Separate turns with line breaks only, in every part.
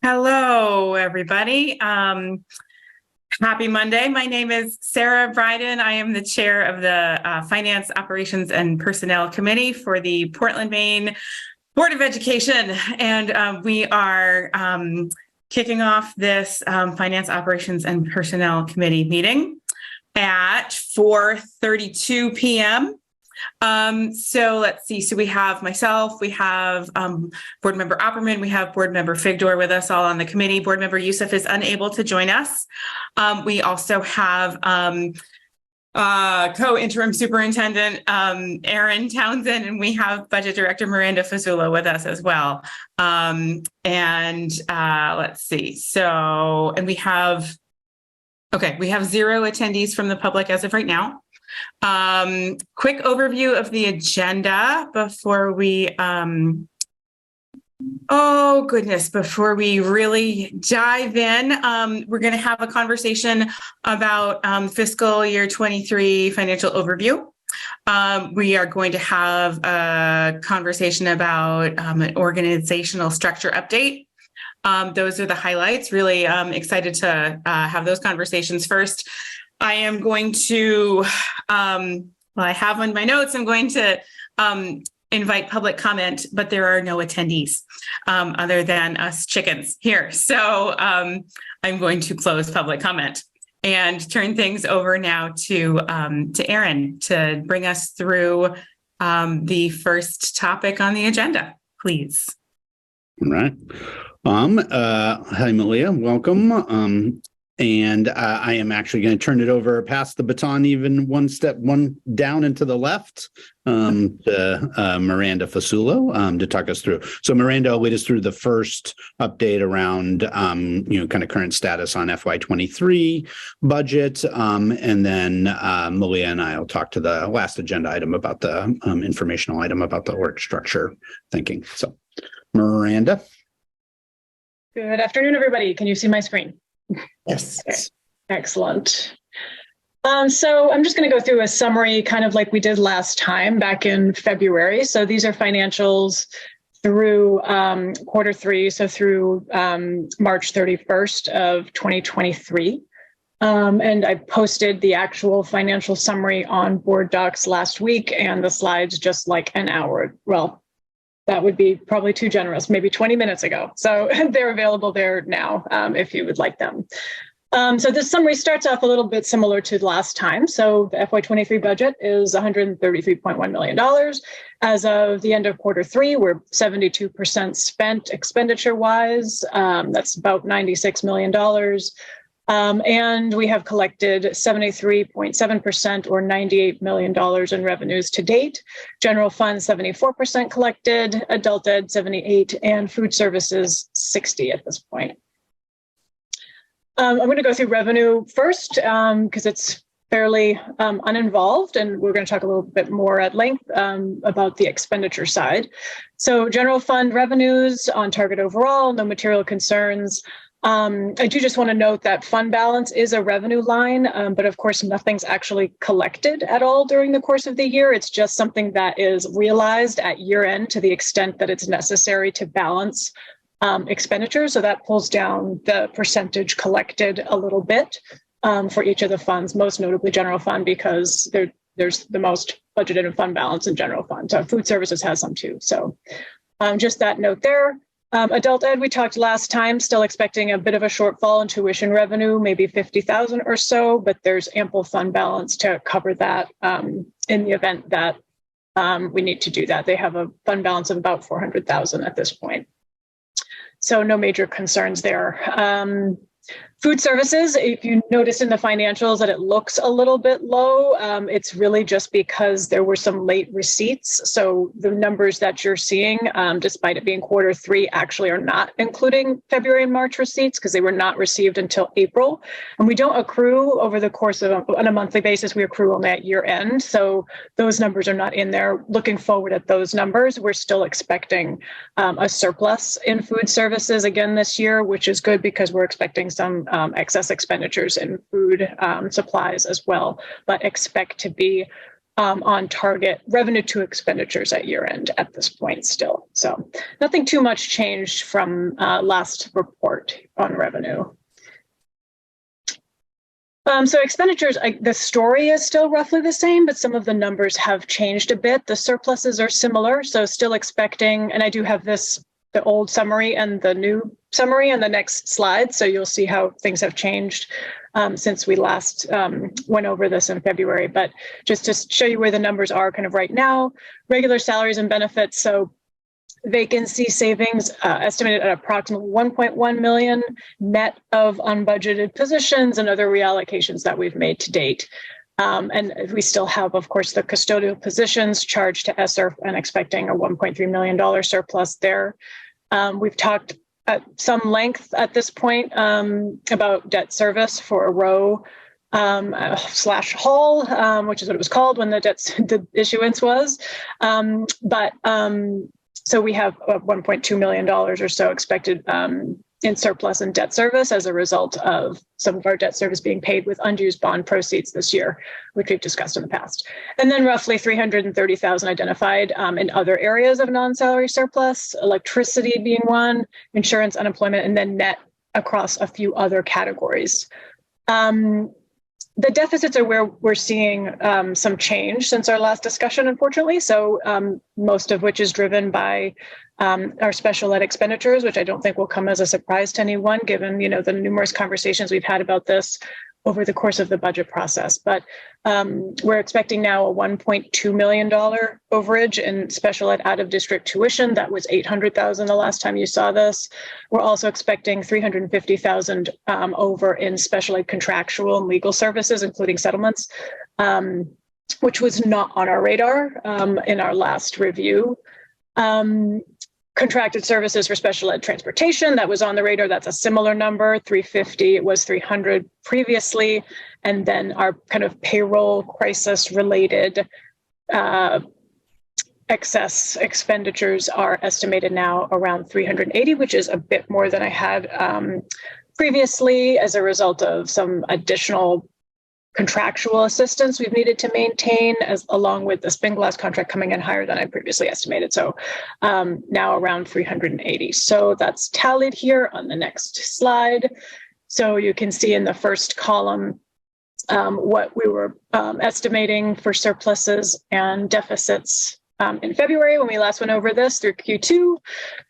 Hello, everybody. Happy Monday. My name is Sarah Bryden. I am the chair of the Finance, Operations, and Personnel Committee for the Portland, Maine Board of Education. And we are kicking off this Finance, Operations, and Personnel Committee meeting at 4:32 p.m. So let's see. So we have myself, we have Board Member Opperman, we have Board Member Figdor with us all on the committee. Board Member Youssef is unable to join us. We also have co-interim superintendent Erin Townsend, and we have Budget Director Miranda Fazzullo with us as well. Let's see. So, and we have zero attendees from the public as of right now. Quick overview of the agenda before we, before we really dive in. We're going to have a conversation about fiscal year 23 financial overview. We are going to have a conversation about an organizational structure update. Those are the highlights. Really excited to have those conversations first. I am going to, I have on my notes, I'm going to invite public comment, but there are no attendees other than us chickens here. So I'm going to close public comment and turn things over now to Erin to bring us through the first topic on the agenda, please.
All right. Hi, Malia. Welcome. And I am actually going to turn it over, pass the baton even one down and to the left to Miranda Fazzullo to talk us through. So Miranda will lead us through the first update around, kind of current status on FY23 budget. And then Malia and I will talk to the last agenda item about the informational item about the org structure thinking. So Miranda.
Good afternoon, everybody. Can you see my screen?
Yes.
Okay. Excellent. So I'm just going to go through a summary, kind of like we did last time back in February. So these are financials through quarter three, so through March 31st of 2023. And I posted the actual financial summary on board docs last week and the slides just like an hour. Well, that would be probably too generous, maybe 20 minutes ago. So they're available there now if you would like them. So this summary starts off a little bit similar to last time. So the FY23 budget is $133.1 million. As of the end of quarter three, we're 72% spent expenditure-wise. That's about $96 million. And we have collected 73.7% or $98 million in revenues to date. General fund 74% collected, adult ed 78%, and food services 60% at this point. I'm going to go through revenue first because it's fairly uninvolved, and we're going to talk a little bit more at length about the expenditure side. So general fund revenues on target overall, no material concerns. I do just want to note that fund balance is a revenue line, but of course, nothing's actually collected at all during the course of the year. It's just something that is realized at year end to the extent that it's necessary to balance expenditures. So that pulls down the percentage collected a little bit for each of the funds, most notably general fund, because there's the most budgeted in fund balance in general fund. So food services has some too. So just that note there. Adult ed, we talked last time, still expecting a bit of a shortfall in tuition revenue, maybe 50,000 or so, but there's ample fund balance to cover that in the event that we need to do that. They have a fund balance of about 400,000 at this point. So no major concerns there. Food services, if you notice in the financials that it looks a little bit low, it's really just because there were some late receipts. So the numbers that you're seeing, despite it being quarter three, actually are not including February and March receipts because they were not received until April. And we don't accrue over the course of on a monthly basis, we accrue only at year end. So those numbers are not in there. Looking forward at those numbers, we're still expecting a surplus in food services again this year, which is good because we're expecting some excess expenditures in food supplies as well, but expect to be on target revenue to expenditures at year end at this point still. So nothing too much changed from last report on revenue. So expenditures, the story is still roughly the same, but some of the numbers have changed a bit. The surpluses are similar, so still expecting, and I do have the old summary and the new summary on the next slide, so you'll see how things have changed since we last went over this in February. But just to show you where the numbers are kind of right now, regular salaries and benefits, so vacancy savings estimated at approximately 1.1 million net of unbudgeted positions and other reallocations that we've made to date. And we still have, of course, the custodial positions charged to ESSER and expecting a $1.3 million surplus there. We've talked at some length at this point about debt service for a row slash Hall, which is what it was called when the issuance was. So we have $1.2 million or so expected in surplus and debt service as a result of some of our debt service being paid with unused bond proceeds this year, which we've discussed in the past. And then roughly 330,000 identified in other areas of non-salary surplus, electricity being one, insurance, unemployment, and then net across a few other categories. The deficits are where we're seeing some change since our last discussion, unfortunately. So most of which is driven by our special ed expenditures, which I don't think will come as a surprise to anyone, given the numerous conversations we've had about this over the course of the budget process. But we're expecting now a $1.2 million overage in special ed out of district tuition. That was $800,000 the last time you saw this. We're also expecting $350,000 over in special ed contractual and legal services, including settlements, which was not on our radar in our last review. Contracted services for special ed transportation, that was on the radar. That's a similar number, 350. It was 300 previously. And then our kind of payroll crisis related excess expenditures are estimated now around 380, which is a bit more than I had previously as a result of some additional contractual assistance we've needed to maintain, along with the Spinglass contract coming in higher than I previously estimated. So now around 380. So that's tallied here on the next slide. So you can see in the first column what we were estimating for surpluses and deficits in February when we last went over this through Q2,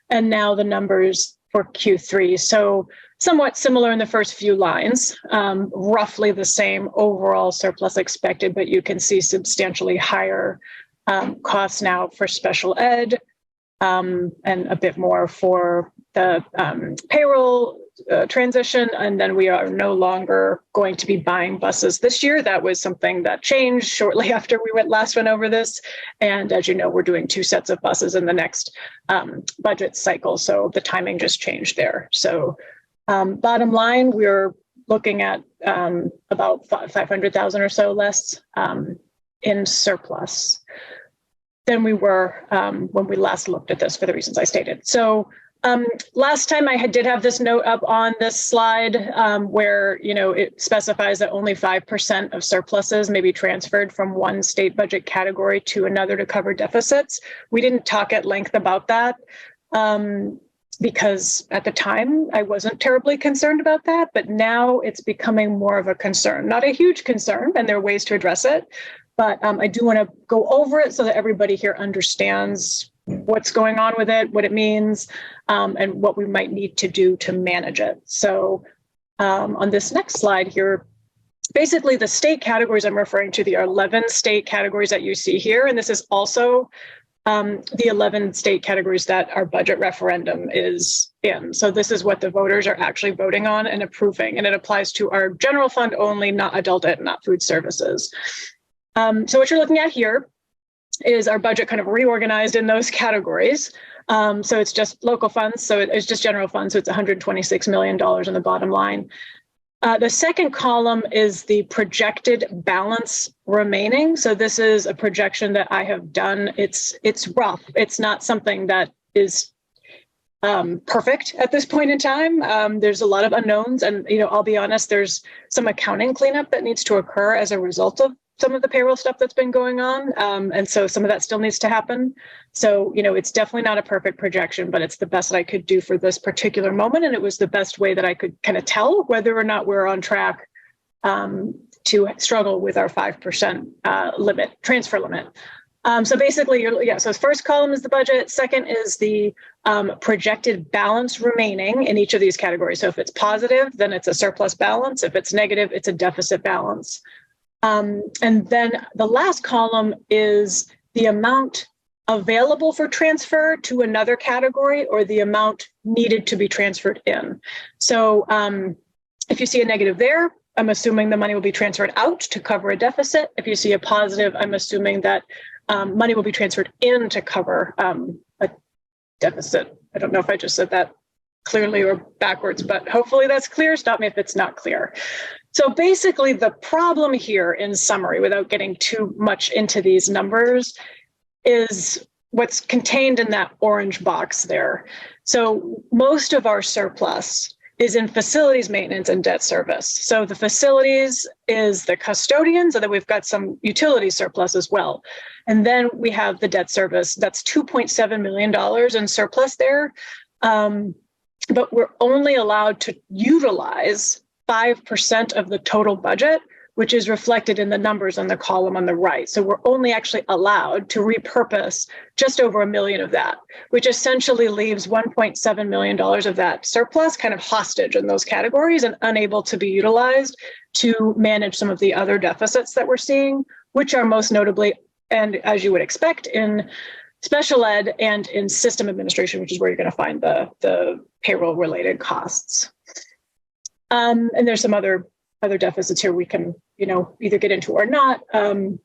and now the numbers for Q3. So somewhat similar in the first few lines, roughly the same overall surplus expected, but you can see substantially higher costs now for special ed and a bit more for the payroll transition. And then we are no longer going to be buying buses this year. That was something that changed shortly after we last went over this. And as you know, we're doing 2 sets of buses in the next budget cycle. So the timing just changed there. So bottom line, we're looking at about 500,000 or so less in surplus than we were when we last looked at this for the reasons I stated. So last time I did have this note up on this slide where it specifies that only 5% of surpluses may be transferred from one state budget category to another to cover deficits. We didn't talk at length about that. Because at the time I wasn't terribly concerned about that, but now it's becoming more of a concern, not a huge concern, and there are ways to address it. But I do want to go over it so that everybody here understands what's going on with it, what it means, and what we might need to do to manage it. So on this next slide here, basically the state categories I'm referring to, the 11 state categories that you see here, and this is also the 11 state categories that our budget referendum is in. So this is what the voters are actually voting on and approving, and it applies to our general fund only, not adult ed, not food services. So what you're looking at here is our budget kind of reorganized in those categories. So it's just local funds, so it's just general funds, so it's $126 million on the bottom line. The second column is the projected balance remaining. So this is a projection that I have done. It's rough. It's not something that is perfect at this point in time. There's a lot of unknowns, and I'll be honest, there's some accounting cleanup that needs to occur as a result of some of the payroll stuff that's been going on. And so some of that still needs to happen. So, it's definitely not a perfect projection, but it's the best that I could do for this particular moment. And it was the best way that I could kind of tell whether or not we're on track to struggle with our 5% transfer limit. So basically, so first column is the budget. Second is the projected balance remaining in each of these categories. So if it's positive, then it's a surplus balance. If it's negative, it's a deficit balance. And then the last column is the amount available for transfer to another category or the amount needed to be transferred in. So if you see a negative there, I'm assuming the money will be transferred out to cover a deficit. If you see a positive, I'm assuming that money will be transferred in to cover a deficit. I don't know if I just said that clearly or backwards, but hopefully that's clear. Stop me if it's not clear. So basically the problem here, in summary, without getting too much into these numbers, is what's contained in that orange box there. So most of our surplus is in facilities maintenance and debt service. So the facilities is the custodian, so that we've got some utility surplus as well. And then we have the debt service. That's $2.7 million in surplus there. But we're only allowed to utilize 5% of the total budget, which is reflected in the numbers on the column on the right. So we're only actually allowed to repurpose just over $1 million of that, which essentially leaves $1.7 million of that surplus kind of hostage in those categories and unable to be utilized to manage some of the other deficits that we're seeing, which are most notably, and as you would expect, in special ed and in system administration, which is where you're going to find the payroll related costs. And there's some other deficits here we can, either get into or not. We'll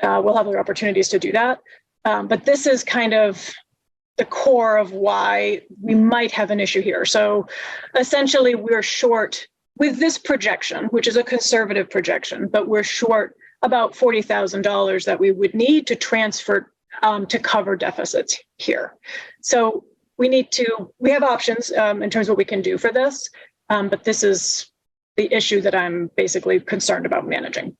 have other opportunities to do that. But this is kind of the core of why we might have an issue here. So essentially, we're short with this projection, which is a conservative projection, but we're short about $40,000 that we would need to transfer to cover deficits here. So we have options in terms of what we can do for this, but this is the issue that I'm basically concerned about managing.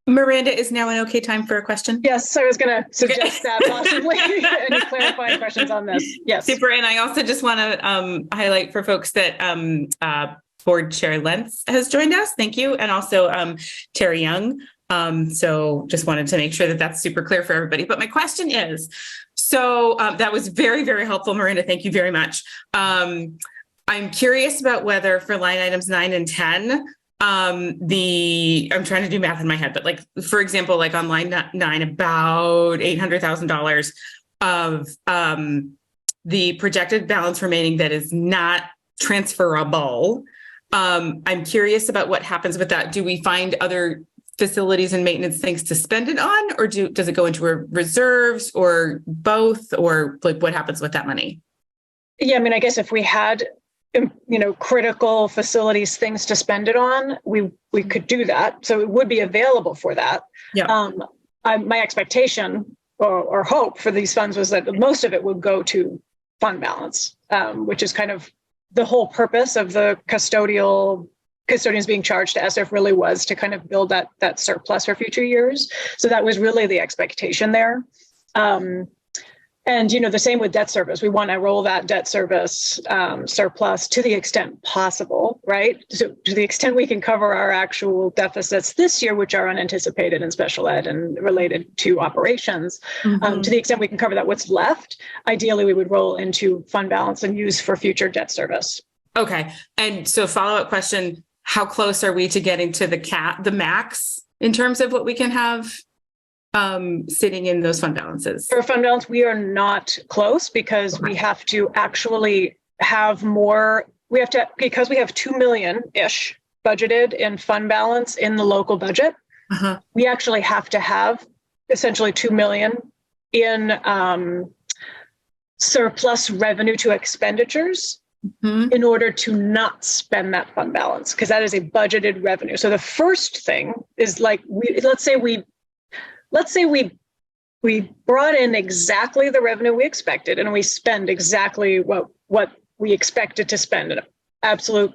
Miranda, is now an okay time for a question?
Yes, I was going to suggest that possibly. Any clarifying questions on this? Yes.
Super. And I also just want to highlight for folks that Board Chair Lentz has joined us. Thank you. And also Terry Young. So just wanted to make sure that that's super clear for everybody. But my question is, so that was very, very helpful, Miranda. Thank you very much. I'm curious about whether for line items 9 and 10, I'm trying to do math in my head, but like, for example, like on line 9, about $800,000 of the projected balance remaining that is not transferable. I'm curious about what happens with that. Do we find other facilities and maintenance things to spend it on, or does it go into reserves or both, or like what happens with that money?
Yeah, I mean, I guess if we had critical facilities, things to spend it on, we could do that. So it would be available for that. Yeah. My expectation or hope for these funds was that most of it would go to fund balance, which is kind of the whole purpose of the custodians being charged to ESSER really was to kind of build that surplus for future years. So that was really the expectation there. And, the same with debt service. We want to roll that debt service surplus to the extent possible, right? So to the extent we can cover our actual deficits this year, which are unanticipated in special ed and related to operations, to the extent we can cover that, what's left, ideally we would roll into fund balance and use for future debt service. Okay. And so follow-up question, how close are we to getting to the max in terms of what we can have sitting in those fund balances? For fund balance, we are not close because we have to actually have more. Because we have 2 million-ish budgeted in fund balance in the local budget. We actually have to have essentially 2 million in surplus revenue to expenditures in order to not spend that fund balance, because that is a budgeted revenue. So the first thing is like, let's say we brought in exactly the revenue we expected and we spend exactly what we expected to spend. An absolute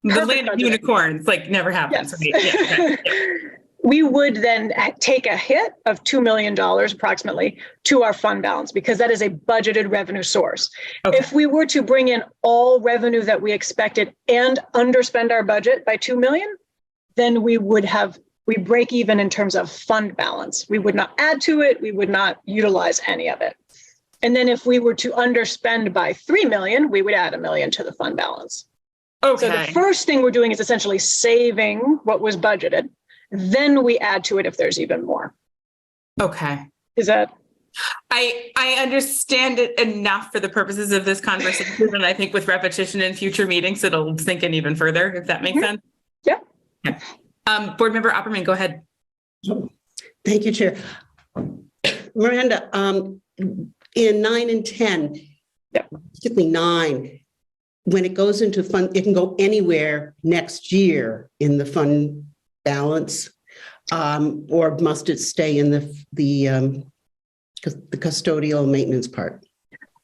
the land of unicorns, like never happens. Yes. Right? Yeah, okay. we would then take a hit of $2 million approximately to our fund balance because that is a budgeted revenue source.
Okay.
If we were to bring in all revenue that we expected and underspend our budget by $2 million, then we break even in terms of fund balance. We would not add to it. We would not utilize any of it. And then if we were to underspend by $3 million, we would add $1 million to the fund balance.
Okay.
So the first thing we're doing is essentially saving what was budgeted. Then we add to it if there's even more.
Okay.
Is that?
I understand it enough for the purposes of this conversation. And I think with repetition in future meetings, it'll sink in even further, if that makes sense.
Yeah.
Okay. Board Member Opperman, go ahead.
Thank you, Chair. Miranda, in 9 and 10, particularly 9, when it goes into fund, it can go anywhere next year in the fund balance, or must it stay in the custodial maintenance part?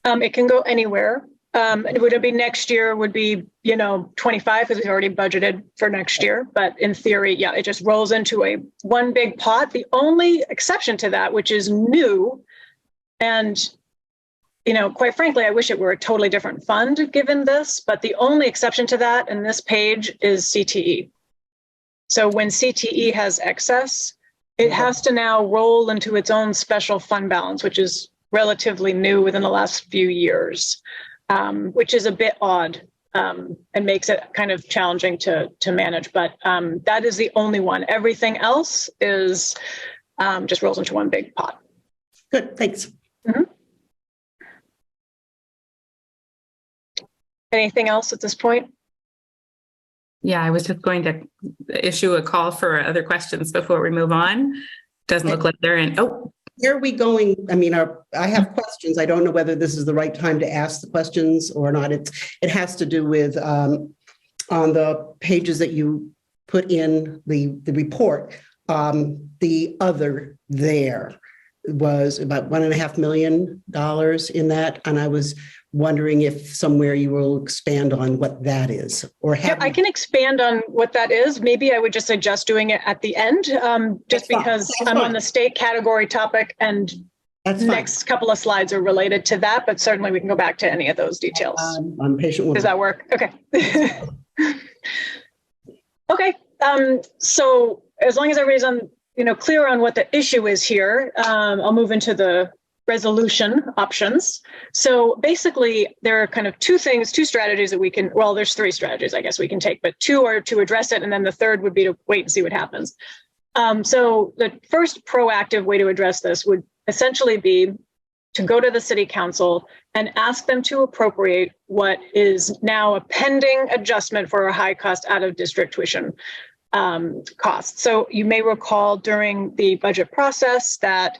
It can go anywhere. Would it be next year? Would be 25 because we've already budgeted for next year. But in theory, yeah, it just rolls into one big pot. The only exception to that, which is new, and quite frankly, I wish it were a totally different fund given this. But the only exception to that in this page is CTE. So when CTE has excess, it has to now roll into its own special fund balance, which is relatively new within the last few years, which is a bit odd and makes it kind of challenging to manage. But that is the only one. Everything else is just rolls into one big pot.
Good, thanks.
Mm-hmm. Anything else at this point?
Yeah, I was just going to issue a call for other questions before we move on. Doesn't look like they're in. Oh,
Where are we going? I mean, I have questions. I don't know whether this is the right time to ask the questions or not. It has to do with on the pages that you put in the report. The other there was about $1.5 million in that, and I was wondering if somewhere you will expand on what that is, or have
I can expand on what that is. Maybe I would just suggest doing it at the end, just because I'm on the state category topic and the next couple of slides are related to that, but certainly we can go back to any of those details.
I'm patient with
Does that work? Okay. Okay. So as long as everybody's clear on what the issue is here, I'll move into the resolution options. So basically, there are kind of two strategies that we can, well, there's 3 strategies, I guess we can take, but 2 are to address it. And then the third would be to wait and see what happens. So the first proactive way to address this would essentially be to go to the city council and ask them to appropriate what is now a pending adjustment for a high cost out of district tuition costs. So you may recall during the budget process that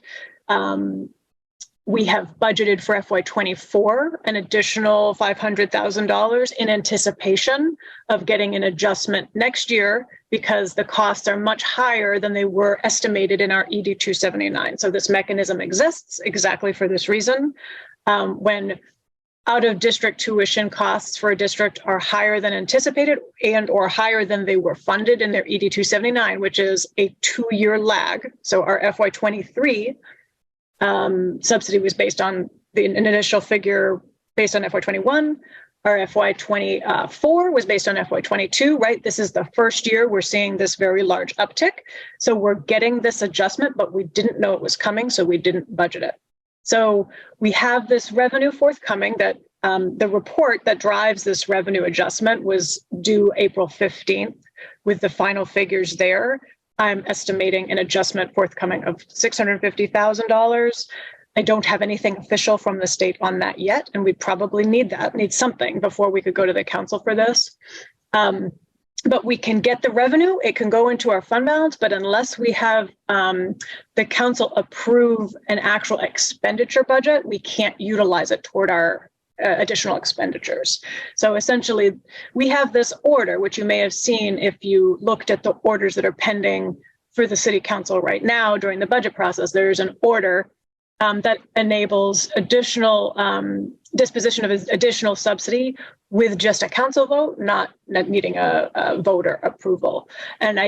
we have budgeted for FY24 an additional $500,000 in anticipation of getting an adjustment next year because the costs are much higher than they were estimated in our ED 279. So this mechanism exists exactly for this reason. When out of district tuition costs for a district are higher than anticipated and or higher than they were funded in their ED 279, which is a 2-year lag. So our FY23 subsidy was based on an initial figure based on FY21. Our FY24 was based on FY22, right? This is the first year we're seeing this very large uptick. So we're getting this adjustment, but we didn't know it was coming, so we didn't budget it. So we have this revenue forthcoming that the report that drives this revenue adjustment was due April 15th with the final figures there. I'm estimating an adjustment forthcoming of $650,000. I don't have anything official from the state on that yet, and we probably need something before we could go to the council for this. But we can get the revenue, it can go into our fund balance, but unless we have the council approve an actual expenditure budget, we can't utilize it toward our additional expenditures. So essentially, we have this order, which you may have seen if you looked at the orders that are pending for the city council right now during the budget process. There's an order that enables additional disposition of additional subsidy with just a council vote, not needing a voter approval. And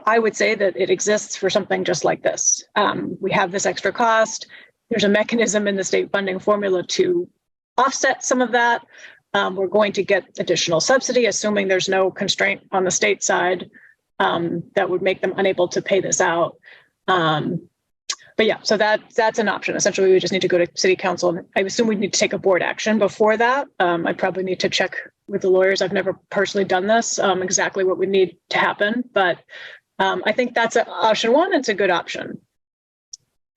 I would say that it exists for something just like this. We have this extra cost. There's a mechanism in the state funding formula to offset some of that. We're going to get additional subsidy, assuming there's no constraint on the state side that would make them unable to pay this out. But yeah, so that's an option. Essentially, we just need to go to city council. And I assume we need to take a board action before that. I probably need to check with the lawyers. I've never personally done this, exactly what would need to happen. But I think that's option one. It's a good option.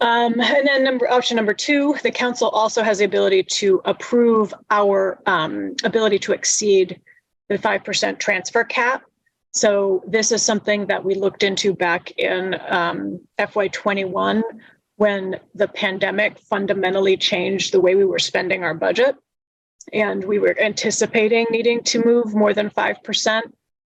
And then option number two, the council also has the ability to approve our ability to exceed the 5% transfer cap. So this is something that we looked into back in FY21 when the pandemic fundamentally changed the way we were spending our budget. And we were anticipating needing to move more than 5%.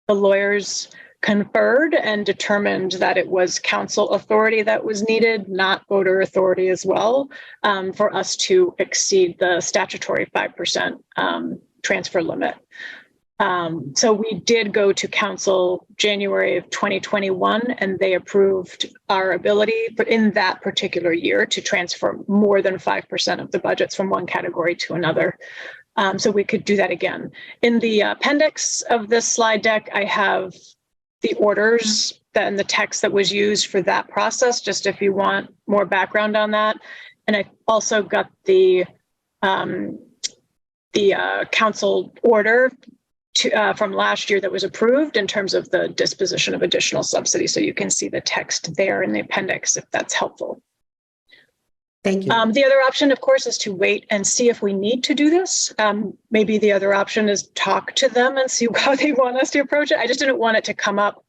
The lawyers conferred and determined that it was council authority that was needed, not voter authority as well, for us to exceed the statutory 5% transfer limit. So we did go to council January of 2021, and they approved our ability in that particular year to transfer more than 5% of the budgets from one category to another. So we could do that again. In the appendix of this slide deck, I have the orders and the text that was used for that process, just if you want more background on that. And I also got the council order from last year that was approved in terms of the disposition of additional subsidy. So you can see the text there in the appendix if that's helpful.
Thank you.
The other option, of course, is to wait and see if we need to do this. Maybe the other option is talk to them and see how they want us to approach it. I just didn't want it to come up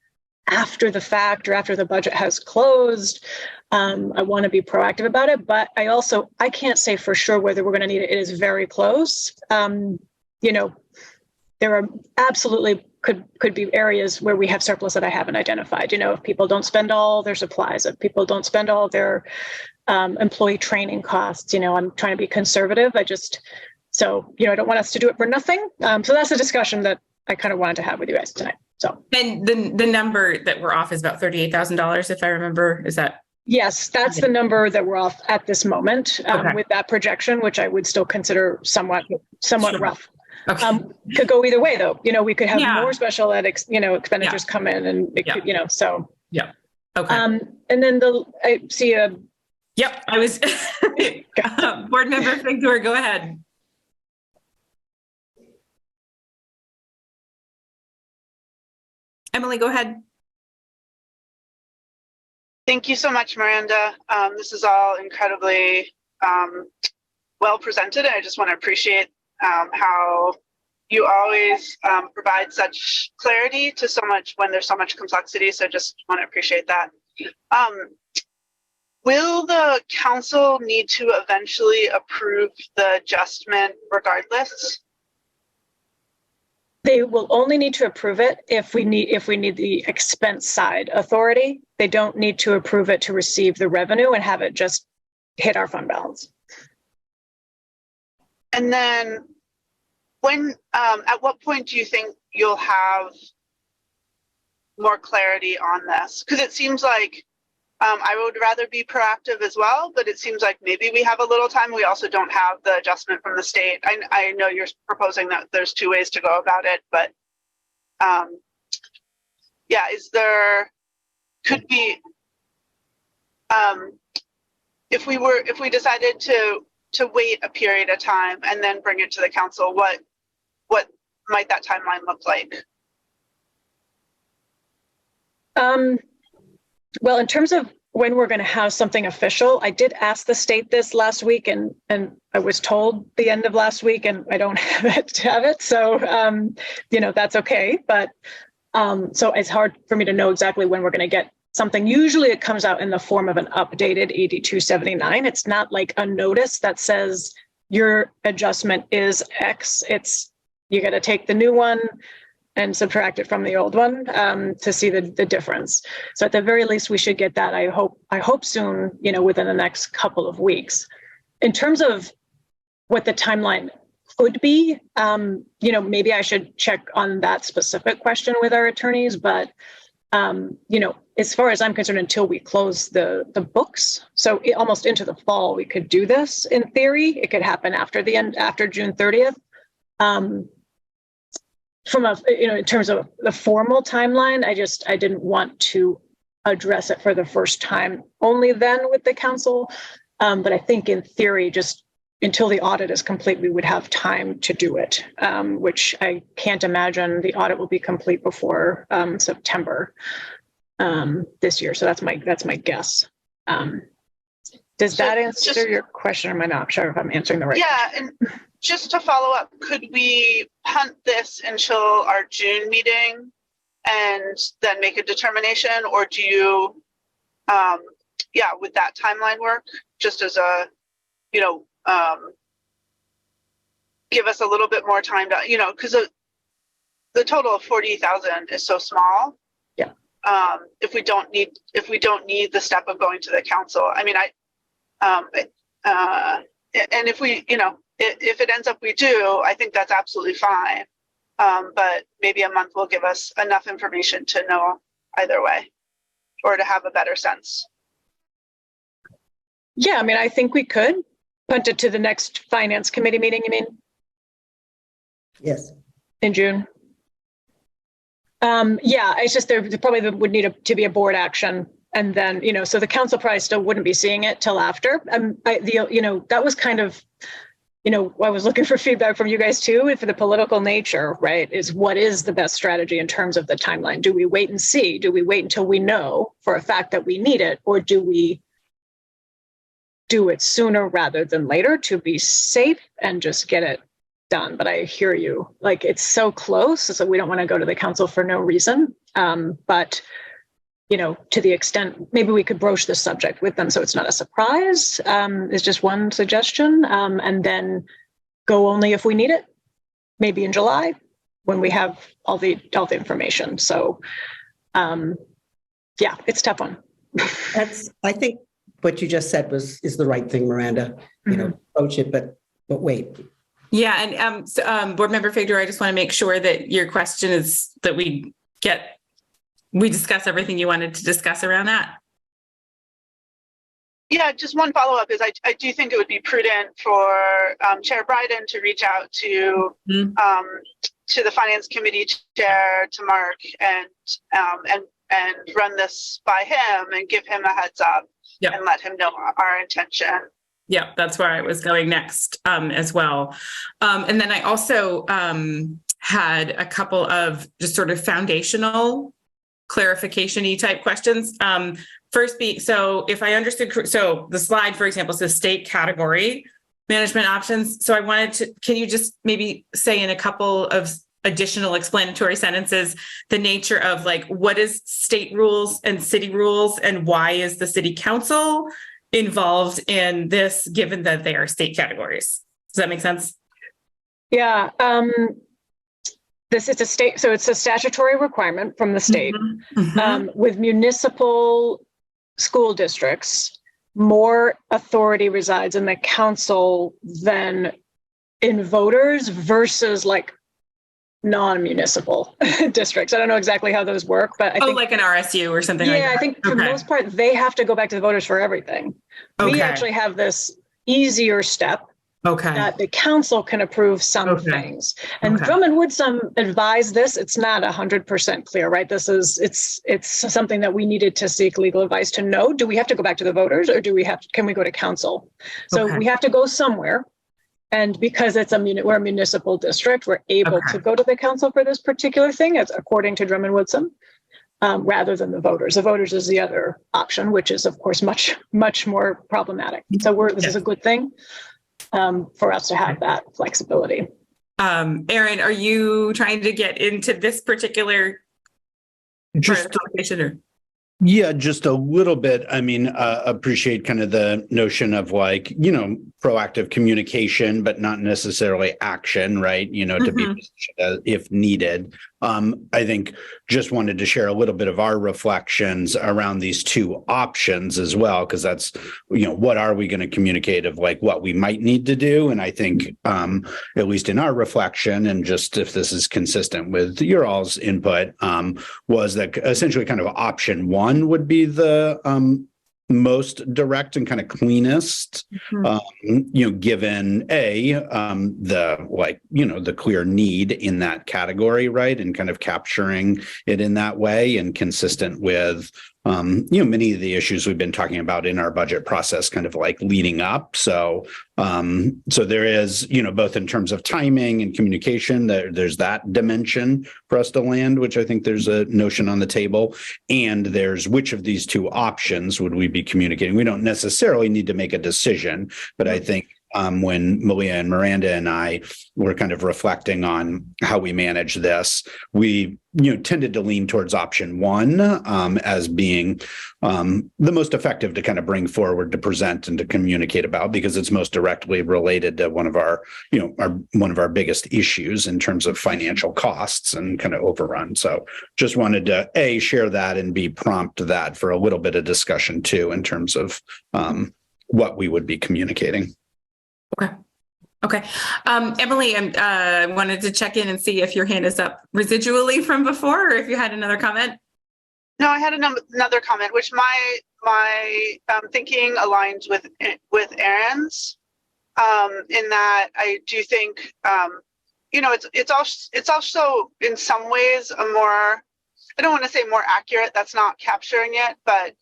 after the fact or after the budget has closed. I want to be proactive about it, but I can't say for sure whether we're going to need it. It is very close. There are absolutely could be areas where we have surplus that I haven't identified. If people don't spend all their supplies, if people don't spend all their employee training costs, I'm trying to be conservative. I don't want us to do it for nothing. So that's a discussion that I kind of wanted to have with you guys tonight. So,
and the number that we're off is about $38,000, if I remember. Is that?
Yes, that's the number that we're off at this moment with that projection, which I would still consider somewhat sure. Rough.
Okay.
Could go either way, though. We could have more special ed, expenditures come in, and it could, so.
Yeah. Okay.
And then I see a.
Yep, I was. Board member Figdor, go ahead. Emily, go ahead.
Thank you so much, Miranda. This is all incredibly well presented. I just want to appreciate how you always provide such clarity to so much when there's so much complexity. So just want to appreciate that. Will the council need to eventually approve the adjustment regardless?
They will only need to approve it if we need the expense side authority. They don't need to approve it to receive the revenue and have it just hit our fund balance.
And then at what point do you think you'll have more clarity on this? Because it seems like I would rather be proactive as well, but it seems like maybe we have a little time. We also don't have the adjustment from the state. I know you're proposing that there's two ways to go about it, but could be, if we decided to wait a period of time and then bring it to the council, what might that timeline look like?
Well, in terms of when we're going to have something official, I did ask the state this last week, and I was told the end of last week, and I don't have it. So, that's okay. But so it's hard for me to know exactly when we're going to get something. Usually it comes out in the form of an updated 8279. It's not like a notice that says your adjustment is X. You got to take the new one and subtract it from the old one to see the difference. So at the very least, we should get that. I hope soon, within the next couple of weeks. In terms of what the timeline could be, maybe I should check on that specific question with our attorneys, but as far as I'm concerned, until we close the books, so almost into the fall, we could do this in theory. It could happen after June 30th. In terms of the formal timeline, I didn't want to address it for the first time only then with the council. But I think in theory, just until the audit is complete, we would have time to do it, which I can't imagine the audit will be complete before September this year. So that's my guess. Does that answer your question? Am I not sure if I'm answering the right question?
And just to follow up, could we punt this until our June meeting and then make a determination, or do you, would that timeline work? Just as a, give us a little bit more time to, because the total of 40,000 is so small.
Yeah.
If we don't need the step of going to the council, I mean, and if we, if it ends up we do, I think that's absolutely fine. But maybe a month will give us enough information to know either way, or to have a better sense.
Yeah, I mean, I think we could punt it to the next finance committee meeting, you mean?
Yes.
In June? It's just there probably would need to be a board action. And then, so the council probably still wouldn't be seeing it till after. That was kind of, I was looking for feedback from you guys too, and for the political nature, right, is what is the best strategy in terms of the timeline? Do we wait and see? Do we wait until we know for a fact that we need it? Or do we do it sooner rather than later to be safe and just get it done? But I hear you, like, it's so close, so we don't want to go to the council for no reason. But to the extent, maybe we could broach this subject with them so it's not a surprise, is just one suggestion. And then go only if we need it, maybe in July when we have all the information. So, it's a tough one.
I think what you just said is the right thing, Miranda. Approach it, but wait.
Yeah, and Board Member Fedor, I just want to make sure that your question is that we discuss everything you wanted to discuss around that.
Yeah, just one follow-up is I do think it would be prudent for Chair Bryden to reach out to the Finance Committee Chair, to Mark, and run this by him and give him a heads up and let him know our intention.
Yeah, that's where I was going next as well. And then I also had a couple of just sort of foundational clarification-y type questions. First, so if I understood, so the slide, for example, says state category management options. So I wanted to, can you just maybe say in a couple of additional explanatory sentences, the nature of like, what is state rules and city rules, and why is the city council involved in this, given that they are state categories? Does that make sense?
Yeah. This is a state, so it's a statutory requirement from the state. With municipal school districts, more authority resides in the council than in voters versus like non-municipal districts. I don't know exactly how those work, but I think
like an RSU or something like that.
Yeah, I think for the most part, they have to go back to the voters for everything. We actually have this easier step that the council can approve some things. And Drummond Woodsum advised this. It's not 100% clear, right? It's something that we needed to seek legal advice to know. Do we have to go back to the voters, or can we go to council? So we have to go somewhere. And because we're a municipal district, we're able to go to the council for this particular thing, as according to Drummond Woodsum, rather than the voters. The voters is the other option, which is of course much, much more problematic. So this is a good thing for us to have that flexibility.
Erin, are you trying to get into this particular
just Yeah, just a little bit. I mean, appreciate kind of the notion of like, proactive communication, but not necessarily action, right? To be positioned if needed. I think just wanted to share a little bit of our reflections around these two options as well, because that's, what are we going to communicate of like what we might need to do? And I think, at least in our reflection, and just if this is consistent with your all's input, was that essentially kind of option one would be the most direct and kind of cleanest, given the clear need in that category, right? And kind of capturing it in that way and consistent with, many of the issues we've been talking about in our budget process kind of like leading up. So there is, both in terms of timing and communication, there's that dimension for us to land, which I think there's a notion on the table. And there's which of these two options would we be communicating? We don't necessarily need to make a decision, but I think when Malia and Miranda and I were kind of reflecting on how we manage this, we tended to lean towards option one as being the most effective to kind of bring forward, to present and to communicate about, because it's most directly related to one of our biggest issues in terms of financial costs and kind of overrun. So just wanted to share that and prompt that for a little bit of discussion too in terms of what we would be communicating.
Okay. Emily, I wanted to check in and see if your hand is up residually from before, or if you had another comment.
No, I had another comment, which my thinking aligns with Erin's, in that I do think, it's also in some ways a more, I don't want to say more accurate, that's not capturing it, but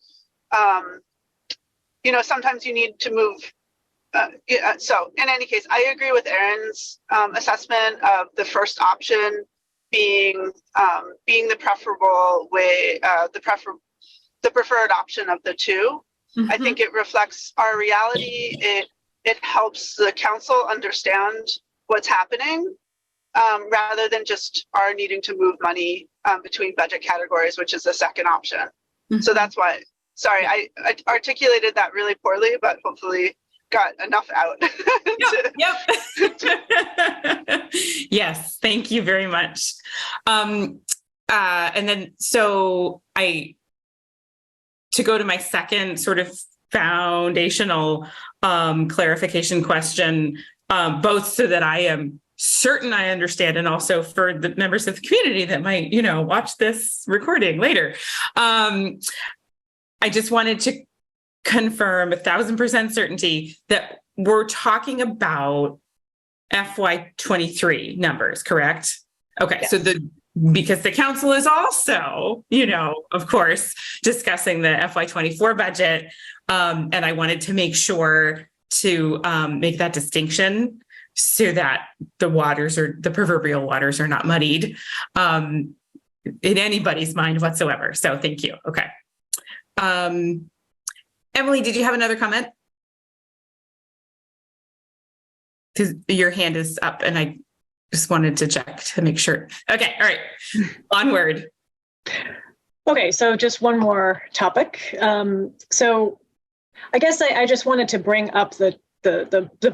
sometimes you need to move. So in any case, I agree with Erin's assessment of the first option being the preferable way, the preferred option of the two. I think it reflects our reality. It helps the council understand what's happening, rather than just our needing to move money between budget categories, which is the second option. So that's why. Sorry, I articulated that really poorly, but hopefully got enough out.
Yep. Yes, thank you very much. And then, so to go to my second sort of foundational clarification question, both so that I am certain I understand, and also for the members of the community that might, watch this recording later. I just wanted to confirm 1,000% certainty that we're talking about FY23 numbers, correct? Okay, yes. So because the council is also, of course, discussing the FY24 budget, and I wanted to make sure to make that distinction so that the proverbial waters are not muddied in anybody's mind whatsoever. So thank you. Okay. Emily, did you have another comment? Because your hand is up and I just wanted to check to make sure. Okay. All right. Onward.
Okay. So just one more topic. So I guess I just wanted to bring up the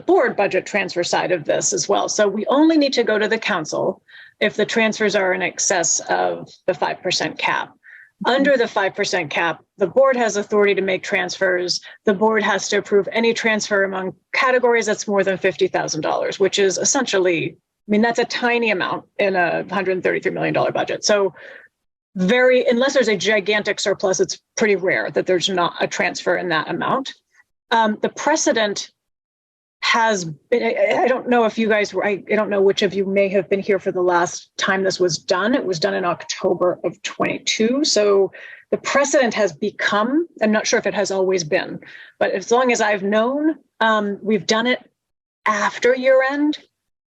board budget transfer side of this as well. So we only need to go to the council if the transfers are in excess of the 5% cap. Under the 5% cap, the board has authority to make transfers. The board has to approve any transfer among categories that's more than $50,000, which is essentially, that's a tiny amount in a $133 million budget. So unless there's a gigantic surplus, it's pretty rare that there's not a transfer in that amount. The precedent has been, I don't know if you guys were, I don't know which of you may have been here for the last time this was done. It was done in October of 22. So the precedent has become, I'm not sure if it has always been, but as long as I've known, we've done it after year end.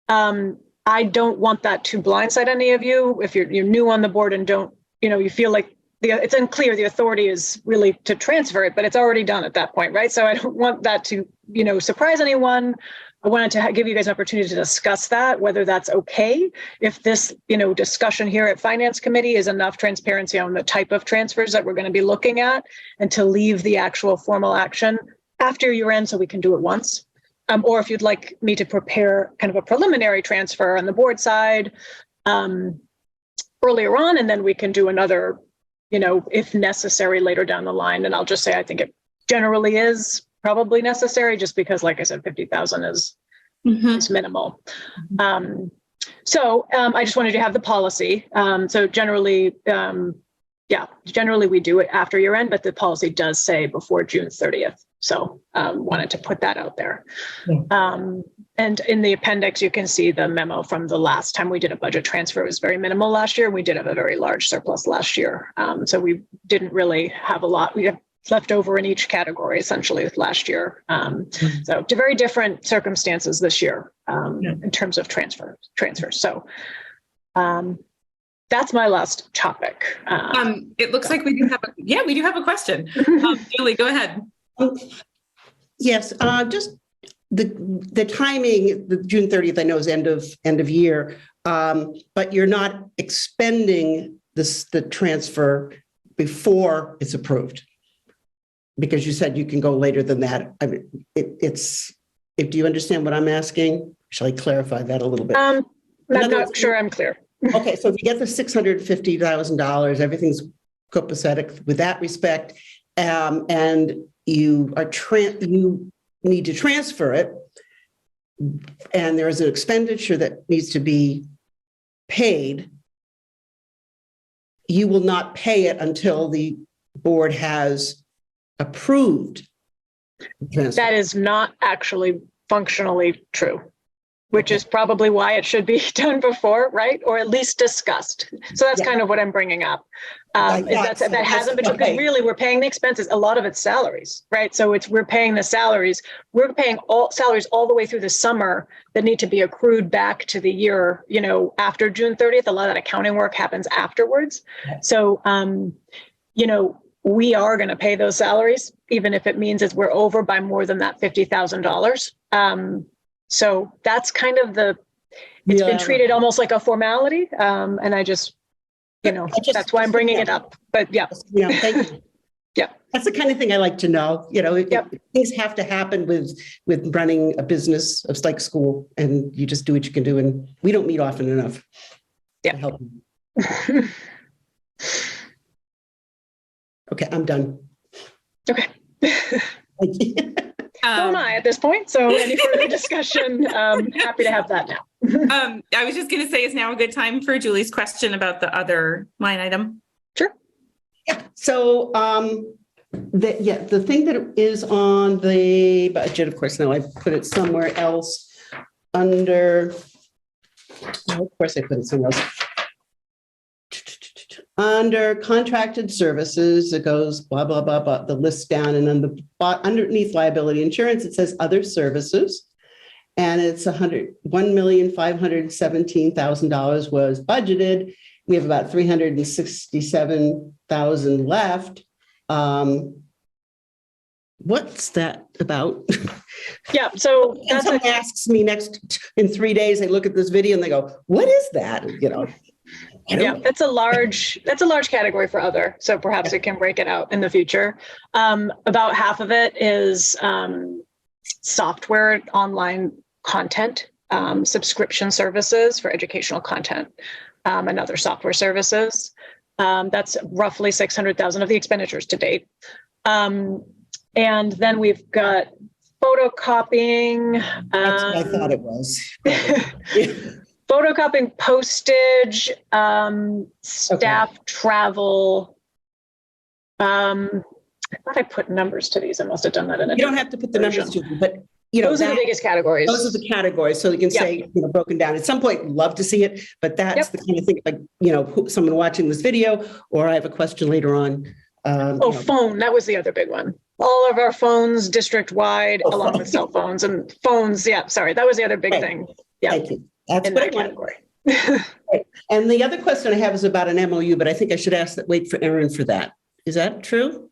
I don't want that to blindside any of you. If you're new on the board and don't, you feel like it's unclear, the authority is really to transfer it, but it's already done at that point, right? So I don't want that to, surprise anyone I wanted to give you guys an opportunity to discuss that, whether that's okay. If this, discussion here at Finance Committee is enough transparency on the type of transfers that we're going to be looking at, and to leave the actual formal action after year end so we can do it once. Or if you'd like me to prepare kind of a preliminary transfer on the board side earlier on, and then we can do another, if necessary later down the line. And I'll just say, I think it generally is probably necessary, just because, like I said, 50,000 is minimal. So I just wanted to have the policy. So generally, generally we do it after year end, but the policy does say before June 30th. So wanted to put that out there. And in the appendix, you can see the memo from the last time we did a budget transfer. It was very minimal last year. We did have a very large surplus last year. So we didn't really have a lot. We have left over in each category essentially with last year. So to very different circumstances this year in terms of transfers. So that's my last topic.
It looks like we do have a question. Julie, go ahead.
Yes, just the timing, the June 30th, I know is end of year, but you're not expending the transfer before it's approved, because you said you can go later than that. I mean, do you understand what I'm asking? Shall I clarify that a little bit?
I'm not sure I'm clear.
Okay, so if you get the $650,000, everything's copacetic with that respect, and you need to transfer it, and there is an expenditure that needs to be paid, you will not pay it until the board has approved the transfer.
That is not actually functionally true, which is probably why it should be done before, right? Or at least discussed. So that's kind of what I'm bringing up. That hasn't been true, because really we're paying the expenses. A lot of it's salaries, right? So we're paying the salaries. We're paying all salaries all the way through the summer that need to be accrued back to the year, after June 30th. A lot of that accounting work happens afterwards. So, we are going to pay those salaries, even if it means that we're over by more than that $50,000. So that's kind of it's been treated almost like a formality. And I just, that's why I'm bringing it up. But yeah.
Thank you.
Yeah.
That's the kind of thing I like to know. Things have to happen with running a business of like school, and you just do what you can do. And we don't meet often enough to help you. Okay, I'm done.
Okay.
Thank you.
So am I at this point. So any further discussion, happy to have that now.
I was just going to say, is now a good time for Julie's question about the other line item?
Sure.
Yeah. So the thing that is on the budget, of course, now I've put it somewhere else under, of course I put it somewhere else. Under contracted services, it goes blah, blah, blah, blah, the list down. And then underneath liability insurance, it says other services. And it's $1,517,000 was budgeted. We have about $367,000 left. What's that about?
Yeah, so
and someone asks me in 3 days, they look at this video and they go, what is that?
Yeah, that's a large category for other. So perhaps it can break it out in the future. About half of it is software, online content, subscription services for educational content, and other software services. That's roughly 600,000 of the expenditures to date. And then we've got photocopying.
That's what I thought it was.
Photocopying, postage, staff travel. I thought I put numbers to these. I must have done that in a.
You don't have to put the numbers to them, but
those are the biggest categories.
Those are the categories, so you can say broken down. At some point, love to see it, but that's the kind of thing. Like someone watching this video, or I have a question later on.
Phone. That was the other big one. All of our phones district wide, along with cell phones and phones. Yeah, sorry, that was the other big thing. Yeah.
Thank you. That's in that category. And the other question I have is about an MOU, but I think I should wait for Erin for that. Is that true?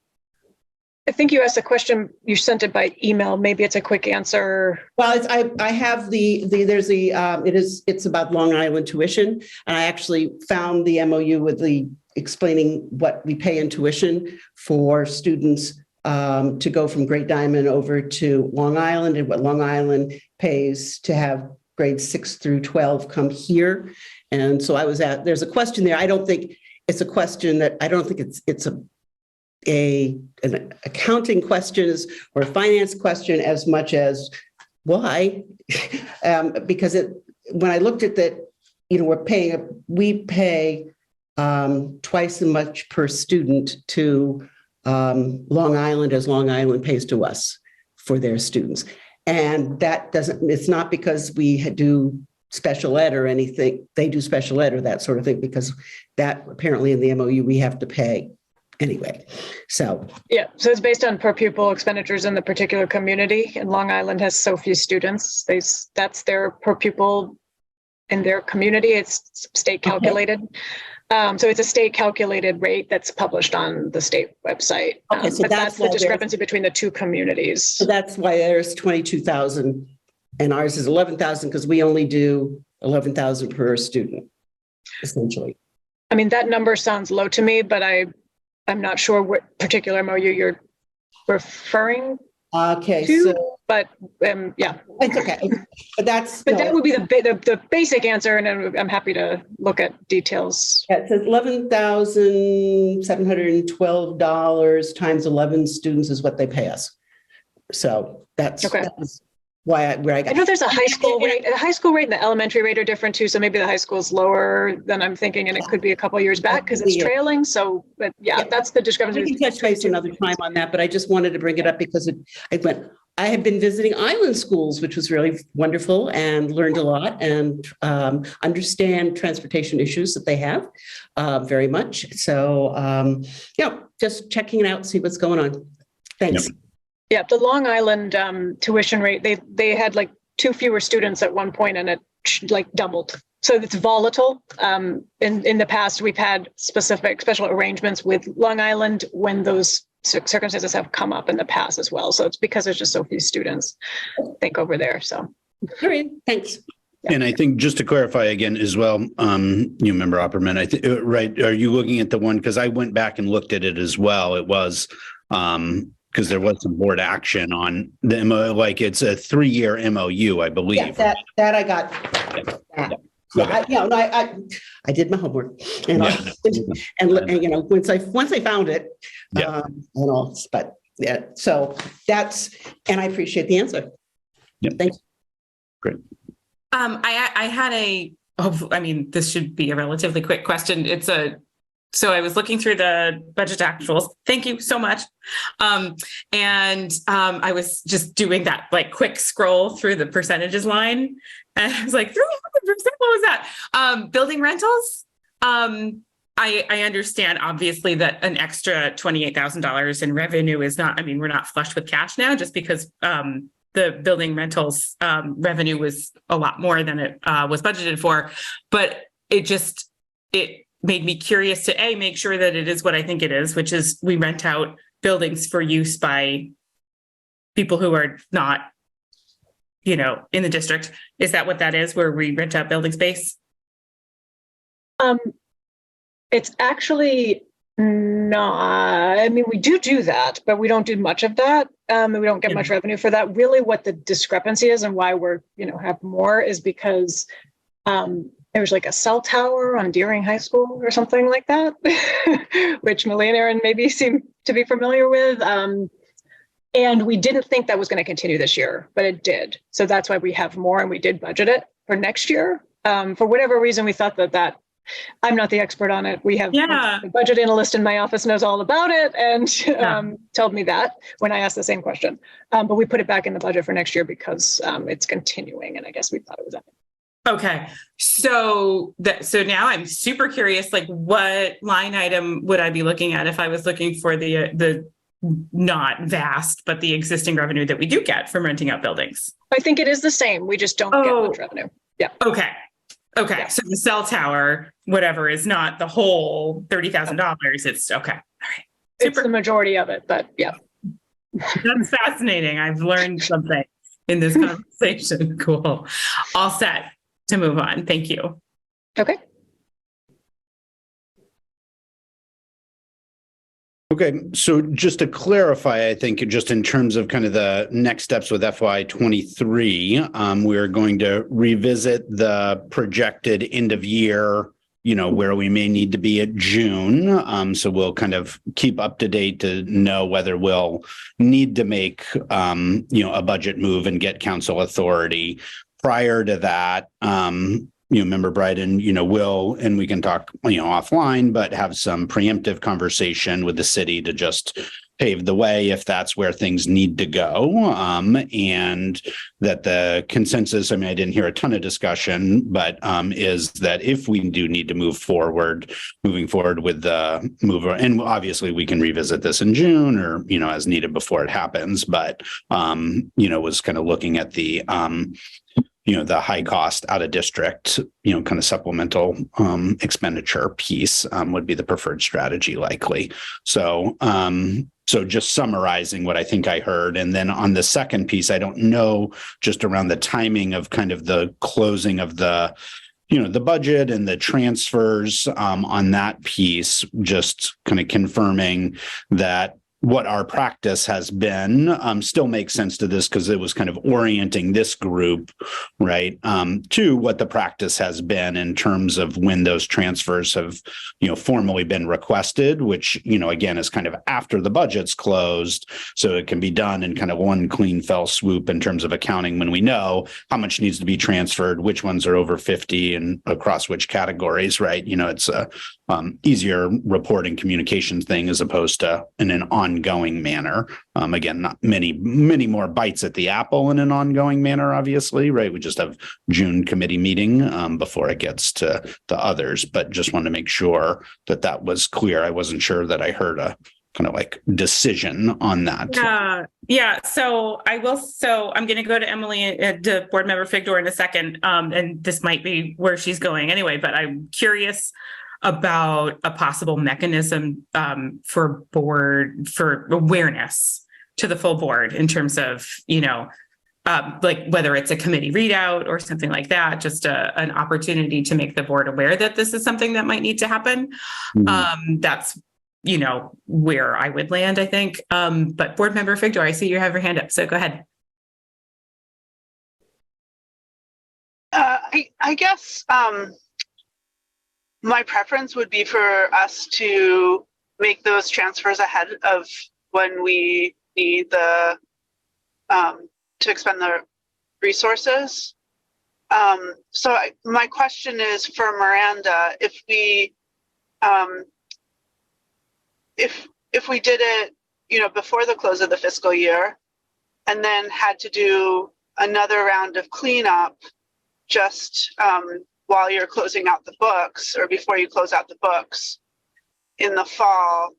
I think you asked a question, you sent it by email. Maybe it's a quick answer.
Well, I have it's about Long Island tuition. And I actually found the MOU with the explaining what we pay in tuition for students to go from Great Diamond over to Long Island, and what Long Island pays to have grades 6 through 12 come here. And so there's a question there. I don't think it's a question that, I don't think it's an accounting question or a finance question as much as why, because when I looked at that, we pay twice as much per student to Long Island as Long Island pays to us for their students. And it's not because we do special ed or anything. They do special ed or that sort of thing, because that apparently in the MOU we have to pay anyway. So
it's based on per pupil expenditures in the particular community, and Long Island has so few students. That's their per pupil in their community. It's state calculated. Okay. So it's a state calculated rate that's published on the state website.
Okay, so
but that's the discrepancy between the two communities.
So that's why there's 22,000 and ours is 11,000, because we only do 11,000 per student, essentially.
I mean, that number sounds low to me, but I'm not sure what particular MOU you're referring to.
So,
but
it's okay. But
that would be the basic answer, and I'm happy to look at details.
Yeah, it says $11,712 times 11 students is what they pay us. So that's
okay.
That's where I got.
I know there's a high school rate. The high school rate and the elementary rate are different too. So maybe the high school is lower than I'm thinking, and it could be a couple of years back because it's trailing. So, but that's the discrepancy.
We can touch base another time on that, but I just wanted to bring it up because I have been visiting island schools, which was really wonderful, and learned a lot, and understand transportation issues that they have very much. So, just checking it out, see what's going on. Thanks.
Yep.
Yeah, the Long Island tuition rate, they had like 2 fewer students at one point, and it like doubled. So it's volatile. In the past, we've had special arrangements with Long Island when those circumstances have come up in the past as well. So it's because there's just so few students, I think, over there. So,
all right, thanks.
Yeah. And I think just to clarify again as well, you member Opperman, right? Are you looking at the one? Because I went back and looked at it as well. It was because there was some board action on the MOU, like it's a 3-year MOU, I believe.
Yeah, that I got.
Yeah.
I did my homework, and once I found it, but so and I appreciate the answer.
Yep.
Thanks.
Great.
I had this should be a relatively quick question. So I was looking through the budget actuals. Thank you so much. And I was just doing that like quick scroll through the percentages line. And I was like, 300%, what was that? Building rentals. I understand obviously that an extra $28,000 in revenue is not, we're not flush with cash now just because the building rentals revenue was a lot more than it was budgeted for. But it made me curious to make sure that it is what I think it is, which is we rent out buildings for use by people who are not, in the district. Is that what that is, where we rent out building space?
It's actually not. We do that, but we don't do much of that. We don't get much revenue for that. Really what the discrepancy is and why we're, have more is because there's like a cell tower on Deering High School or something like that, which Millie and Aaron maybe seem to be familiar with. And we didn't think that was going to continue this year, but it did. So that's why we have more, and we did budget it for next year. For whatever reason, we thought that I'm not the expert on it. We have a budget analyst in my office knows all about it and told me that when I asked the same question. But we put it back in the budget for next year because it's continuing, and I guess we thought it was ending.
Okay. So now I'm super curious, like what line item would I be looking at if I was looking for the not vast, but the existing revenue that we do get from renting out buildings?
I think it is the same. We just don't get much revenue. Yeah.
Okay. Yeah. So the cell tower, whatever, is not the whole $30,000. It's okay. All right.
Super. It's the majority of it, but yeah.
That's fascinating. I've learned something in this conversation. Cool. All set to move on. Thank you.
Okay.
Okay, so just to clarify, I think just in terms of kind of the next steps with FY23, we're going to revisit the projected end of year, where we may need to be at June. So we'll kind of keep up to date to know whether we'll need to make, a budget move and get council authority. Prior to that, Member Bryden, will, and we can talk, offline, but have some preemptive conversation with the city to just pave the way if that's where things need to go. And that the consensus, I didn't hear a ton of discussion, but is that if we do need to moving forward with the mover, and obviously we can revisit this in June or, as needed before it happens, but, was kind of looking at the, the high cost out of district, kind of supplemental expenditure piece would be the preferred strategy likely. So just summarizing what I think I heard. And then on the second piece, I don't know, just around the timing of kind of the closing of the, the budget and the transfers on that piece, just kind of confirming that what our practice has been still makes sense to this because it was kind of orienting this group, right, to what the practice has been in terms of when those transfers have, formally been requested, which, again, is kind of after the budget's closed. So it can be done in kind of one clean fell swoop in terms of accounting when we know how much needs to be transferred, which ones are over 50 and across which categories, right? It's a easier reporting communication thing as opposed to in an ongoing manner. Again, not many more bites at the apple in an ongoing manner, obviously, right? We just have June committee meeting before it gets to the others, but just wanted to make sure that was clear. I wasn't sure that I heard a kind of like decision on that.
Yeah. So I'm going to go to Emily, to board member Figdor in a second. And this might be where she's going anyway, but I'm curious about a possible mechanism for awareness to the full board in terms of, like whether it's a committee readout or something like that, just an opportunity to make the board aware that this is something that might need to happen. Mm-hmm. That's, where I would land, I think. But board member Figdor, I see you have your hand up, so go ahead.
I guess my preference would be for us to make those transfers ahead of when we need the to expend the resources. My question is for Miranda: if we did it, before the close of the fiscal year, and then had to do another round of cleanup, just while you're closing out the books or before you close out the books in the fall,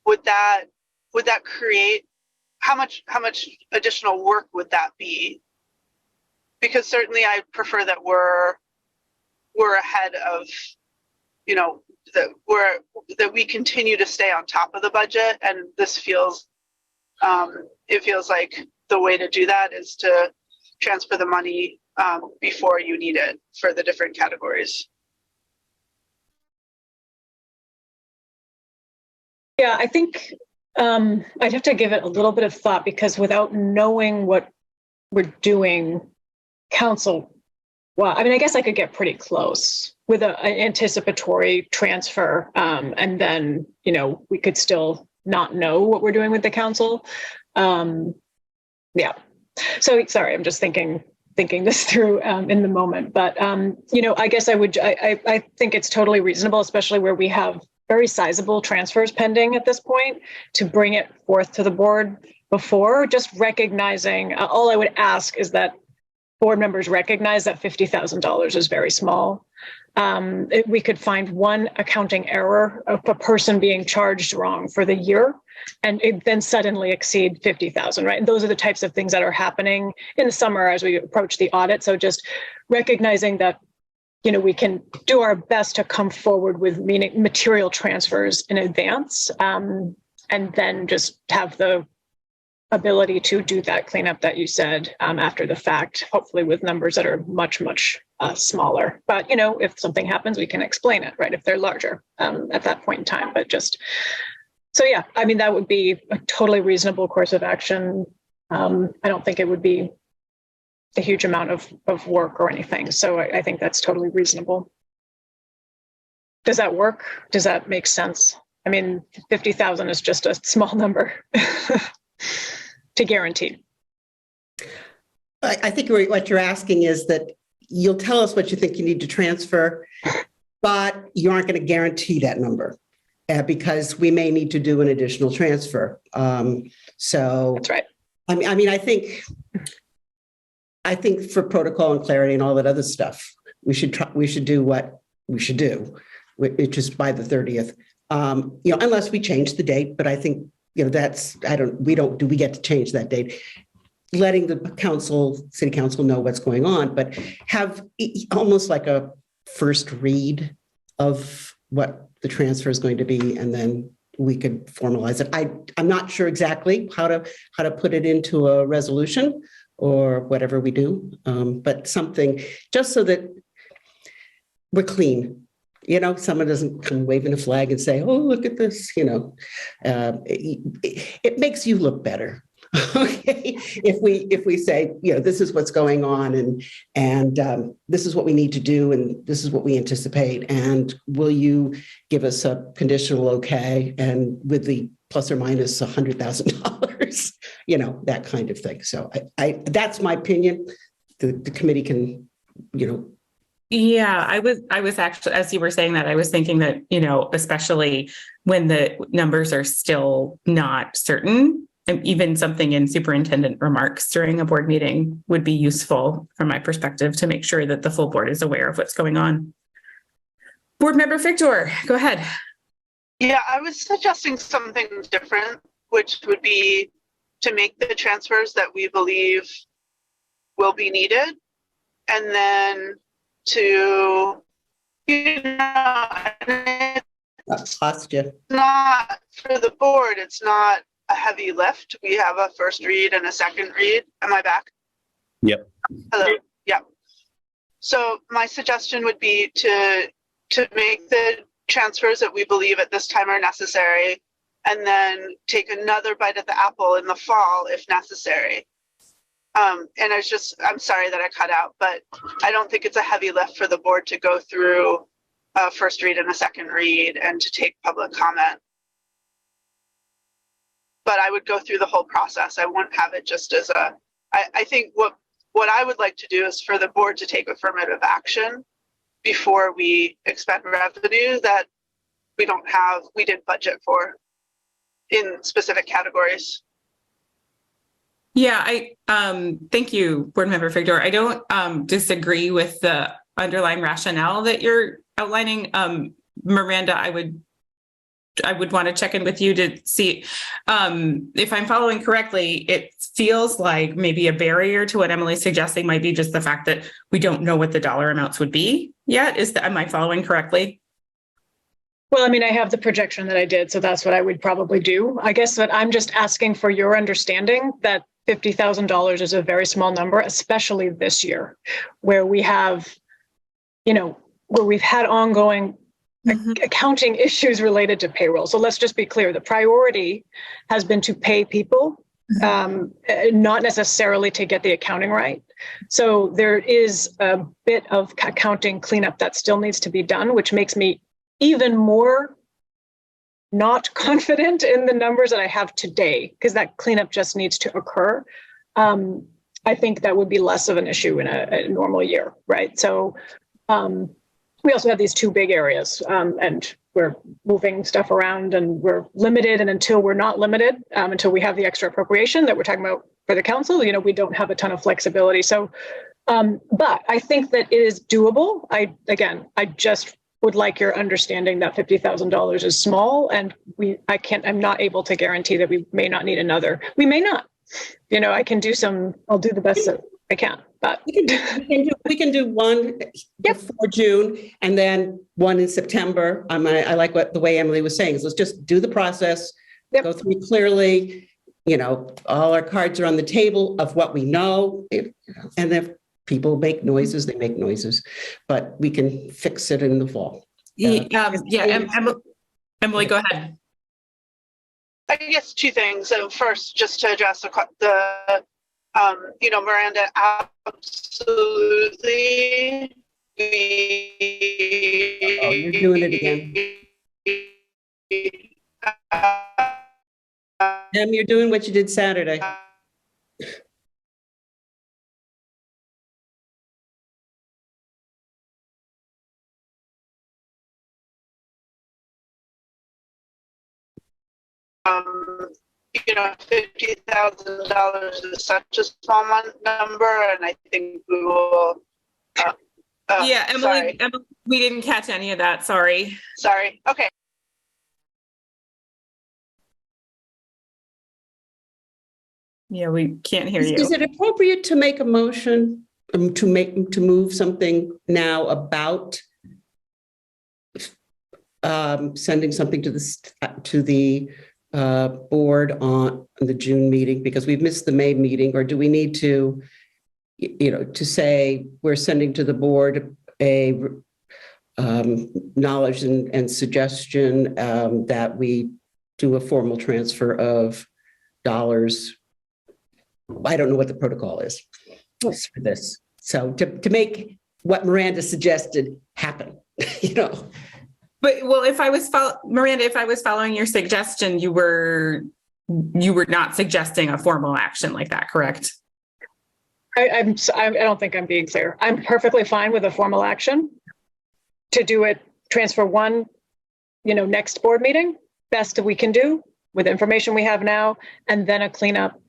would that create, how much additional work would that be? Because certainly I prefer that we're ahead of, that we continue to stay on top of the budget, and this feels like the way to do that is to transfer the money before you need it for the different categories.
Yeah, I think I'd have to give it a little bit of thought, because without knowing what we're doing, council, well, I guess I could get pretty close with an anticipatory transfer, and then, we could still not know what we're doing with the council. Yeah. So sorry, I'm just thinking this through in the moment, but I guess I think it's totally reasonable, especially where we have very sizable transfers pending at this point, to bring it forth to the board before. Just recognizing, all I would ask is that board members recognize that $50,000 is very small. We could find one accounting error of a person being charged wrong for the year, and it then suddenly exceed 50,000, right? And those are the types of things that are happening in the summer as we approach the audit. So just recognizing that, we can do our best to come forward with material transfers in advance. And and then just have the ability to do that cleanup that you said after the fact, hopefully with numbers that are much, much smaller. But, if something happens, we can explain it, right? If they're larger at that point in time. But so yeah, I mean, that would be a totally reasonable course of action. I don't think it would be a huge amount of work or anything. So I think that's totally reasonable. Does that work? Does that make sense? I mean, 50,000 is just a small number to guarantee.
I think what you're asking is that you'll tell us what you think you need to transfer, but you aren't going to guarantee that number because we may need to do an additional transfer. So
that's right.
I mean, I think for protocol and clarity and all that other stuff, we should do what we should do, which is by the 30th. Unless we change the date, but I think, we get to change that date, letting the city council know what's going on, but have almost like a first read of what the transfer is going to be. And then we could formalize it. I'm not sure exactly how to put it into a resolution or whatever we do, but something just so that we're clean. Someone doesn't come waving a flag and say, "Oh, look at this." It makes you look better. Okay, if we say, this is what's going on, and this is what we need to do, and this is what we anticipate, and will you give us a conditional okay, and with the plus or minus $100,000, that kind of thing. So I that's my opinion. The committee can,
Yeah, I was actually, as you were saying that, I was thinking that, especially when the numbers are still not certain, and even something in superintendent remarks during a board meeting would be useful from my perspective to make sure that the full board is aware of what's going on. Board member Victor, go ahead.
Yeah, I was suggesting something different, which would be to make the transfers that we believe will be needed, and then to,
lost you.
Not for the board, it's not a heavy lift. We have a first read and a second read. Am I back?
Yep.
Hello. Yep. So my suggestion would be to make the transfers that we believe at this time are necessary, and then take another bite at the apple in the fall if necessary. And I'm sorry that I cut out, but I don't think it's a heavy lift for the board to go through a first read and a second read and to take public comment. But I would go through the whole process. I wouldn't have it just as I think what I would like to do is for the board to take affirmative action before we expend revenue that we didn't budget for in specific categories.
Yeah, thank you, board member Figdor. I don't disagree with the underlying rationale that you're outlining. Miranda, I would want to check in with you to see if I'm following correctly. It feels like maybe a barrier to what Emily's suggesting might be just the fact that we don't know what the dollar amounts would be yet. Am I following correctly?
Well, I mean, I have the projection that I did, so that's what I would probably do. I guess that I'm just asking for your understanding that $50,000 is a very small number, especially this year, where we have, where we've had ongoing accounting issues related to payroll. So let's just be clear. The priority has been to pay people, not necessarily to get the accounting right. So there is a bit of accounting cleanup that still needs to be done, which makes me even more not confident in the numbers that I have today, because that cleanup just needs to occur. I think that would be less of an issue in a normal year, right? So we also have these two big areas, and we're moving stuff around, and we're limited. And until we're not limited, until we have the extra appropriation that we're talking about for the council, we don't have a ton of flexibility. So, but I think that it is doable. I just would like your understanding that $50,000 is small, and I'm not able to guarantee that we may not need another. We may not. I'll do the best that I can. But
we can do one before June, and then one in September. I like the way Emily was saying. So let's just do the process,
Yep.
Go through clearly, all our cards are on the table of what we know. And if people make noises, they make noises, but we can fix it in the fall.
Emily, go ahead.
I guess two things. So first, just to address the Miranda, absolutely.
Oh, you're doing it again. You're doing what you did Saturday.
$50,000 is such a small number, and I think we will.
Emily, we didn't catch any of that. Sorry.
Okay.
Yeah, we can't hear you.
Is it appropriate to make a motion to move something now about sending something to the board on the June meeting, because we've missed the May meeting? Or do we need to, to say we're sending to the board a knowledge and suggestion that we do a formal transfer of dollars? I don't know what the protocol is for this. So to make what Miranda suggested happen,
But if I was Miranda, if I was following your suggestion, you were not suggesting a formal action like that, correct?
I don't think I'm being clear. I'm perfectly fine with a formal action to do it, transfer one, next board meeting, best that we can do with the information we have now, and then a cleanup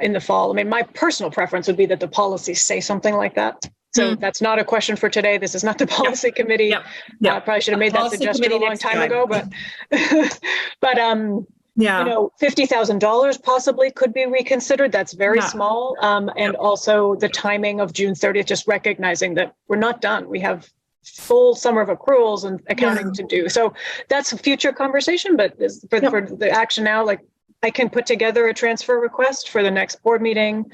in the fall. I mean, my personal preference would be that the policies say something like that. So that's not a question for today. This is not the policy committee.
Yep.
I probably should have made that suggestion a long time ago, but $50,000 possibly could be reconsidered. That's very small. And also the timing of June 30th, just recognizing that we're not done. We have full summer of accruals and accounting to do. So that's a future conversation, but for the action now, like I can put together a transfer request for the next board meeting.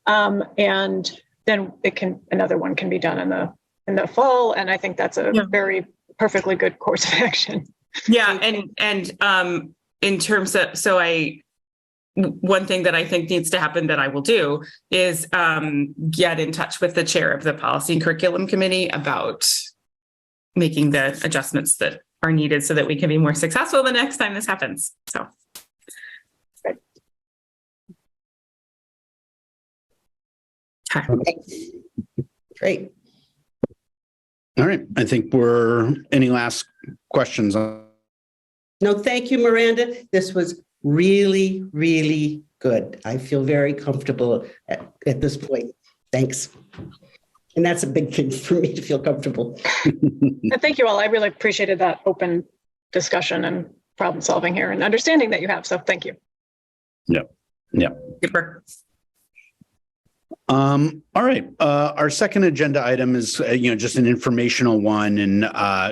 And then another one can be done in the fall. And I think that's a very perfectly good course of action.
Yeah. And in terms of, one thing that I think needs to happen that I will do is get in touch with the chair of the Policy and Curriculum Committee about making the adjustments that are needed so that we can be more successful the next time this happens. So.
Okay. Great.
All right. I think any last questions?
No, thank you, Miranda. This was really, really good. I feel very comfortable at this point. Thanks. And that's a big thing for me to feel comfortable.
And thank you all. I really appreciated that open discussion and problem solving here and understanding that you have. So thank you.
Yeah.
Super.
All right. Our second agenda item is, just an informational one and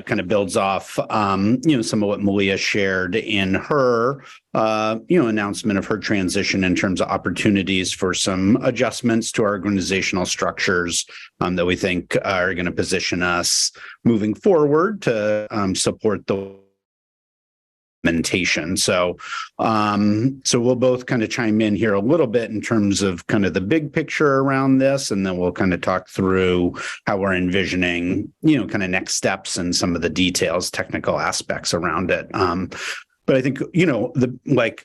kind of builds off, some of what Malia shared in her, announcement of her transition in terms of opportunities for some adjustments to our organizational structures that we think are going to position us moving forward to support the implementation. So we'll both kind of chime in here a little bit in terms of kind of the big picture around this, and then we'll kind of talk through how we're envisioning, kind of next steps and some of the details, technical aspects around it. But I think,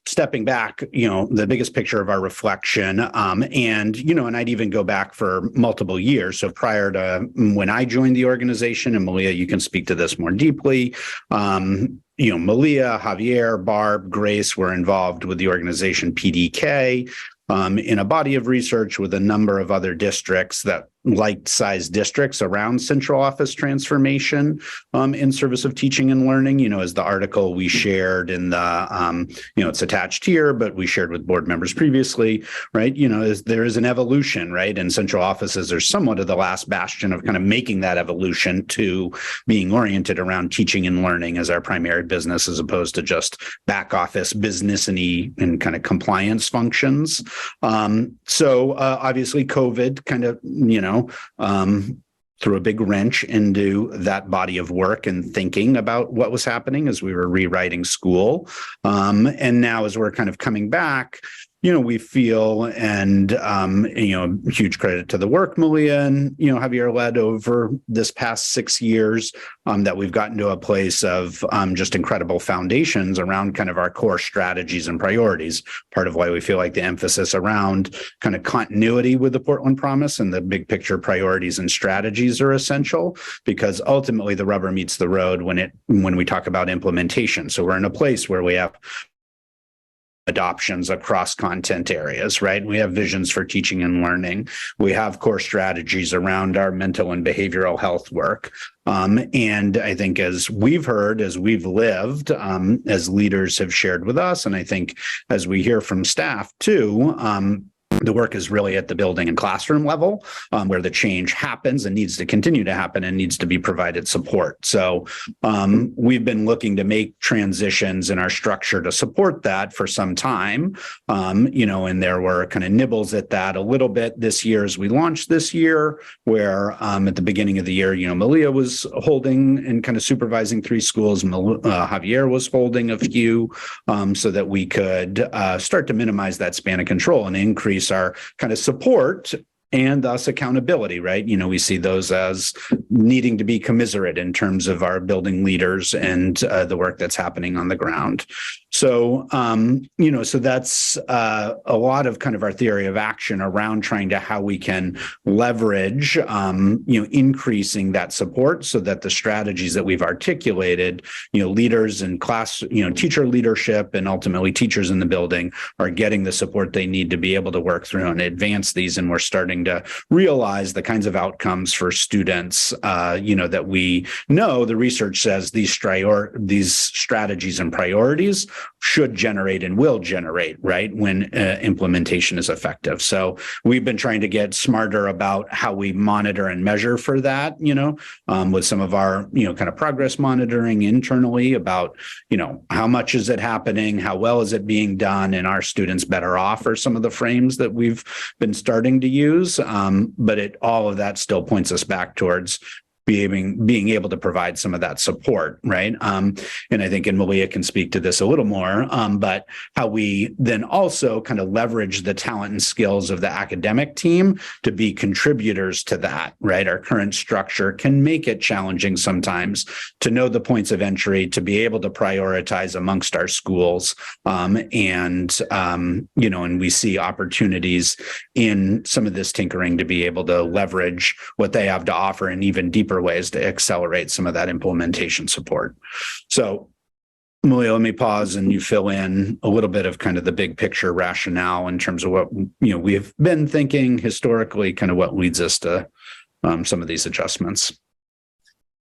stepping back, the biggest picture of our reflection, and I'd even go back for multiple years. So prior to when I joined the organization, and Malia, you can speak to this more deeply, Malia, Javier, Barb, Grace were involved with the organization PDK in a body of research with a number of other districts that like-sized districts around central office transformation in service of teaching and learning. As the article we shared in the, it's attached here, but we shared with board members previously, right? There is an evolution, right? And central offices are somewhat of the last bastion of kind of making that evolution to being oriented around teaching and learning as our primary business, as opposed to just back office business and kind of compliance functions. So obviously COVID kind of, threw a big wrench into that body of work and thinking about what was happening as we were rewriting school. And now as we're kind of coming back, we feel, and, huge credit to the work Malia and, Javier led over this past 6 years, that we've gotten to a place of just incredible foundations around kind of our core strategies and priorities. Part of why we feel like the emphasis around kind of continuity with the Portland Promise and the big picture priorities and strategies are essential, because ultimately the rubber meets the road when we talk about implementation. So we're in a place where we have adoptions across content areas, right? We have visions for teaching and learning. We have core strategies around our mental and behavioral health work. And I think as we've heard, as we've lived, as leaders have shared with us, and I think as we hear from staff too, the work is really at the building and classroom level, where the change happens and needs to continue to happen and needs to be provided support. So we've been looking to make transitions in our structure to support that for some time, and there were kind of nibbles at that a little bit this year as we launched this year, where at the beginning of the year, Malia was holding and kind of supervising 3 schools. Javier was holding a few, so that we could start to minimize that span of control and increase our kind of support and thus accountability, right? We see those as needing to be commiserate in terms of our building leaders and the work that's happening on the ground. So, so that's a lot of kind of our theory of action around trying to how we can leverage, increasing that support so that the strategies that we've articulated, leaders and class, teacher leadership and ultimately teachers in the building are getting the support they need to be able to work through and advance these. And we're starting to realize the kinds of outcomes for students, that we know the research says these strategies and priorities should generate and will generate, right, when implementation is effective. So we've been trying to get smarter about how we monitor and measure for that, with some of our, kind of progress monitoring internally about, how much is it happening? How well is it being done? And are students better off are some of the frames that we've been starting to use. But all of that still points us back towards being able to provide some of that support, right? And I think, and Malia can speak to this a little more, but how we then also kind of leverage the talent and skills of the academic team to be contributors to that, right? Our current structure can make it challenging sometimes to know the points of entry, to be able to prioritize amongst our schools, and we see opportunities in some of this tinkering to be able to leverage what they have to offer in even deeper ways to accelerate some of that implementation support. So, Malia, let me pause and you fill in a little bit of kind of the big picture rationale in terms of what we've been thinking historically, kind of what leads us to some of these adjustments.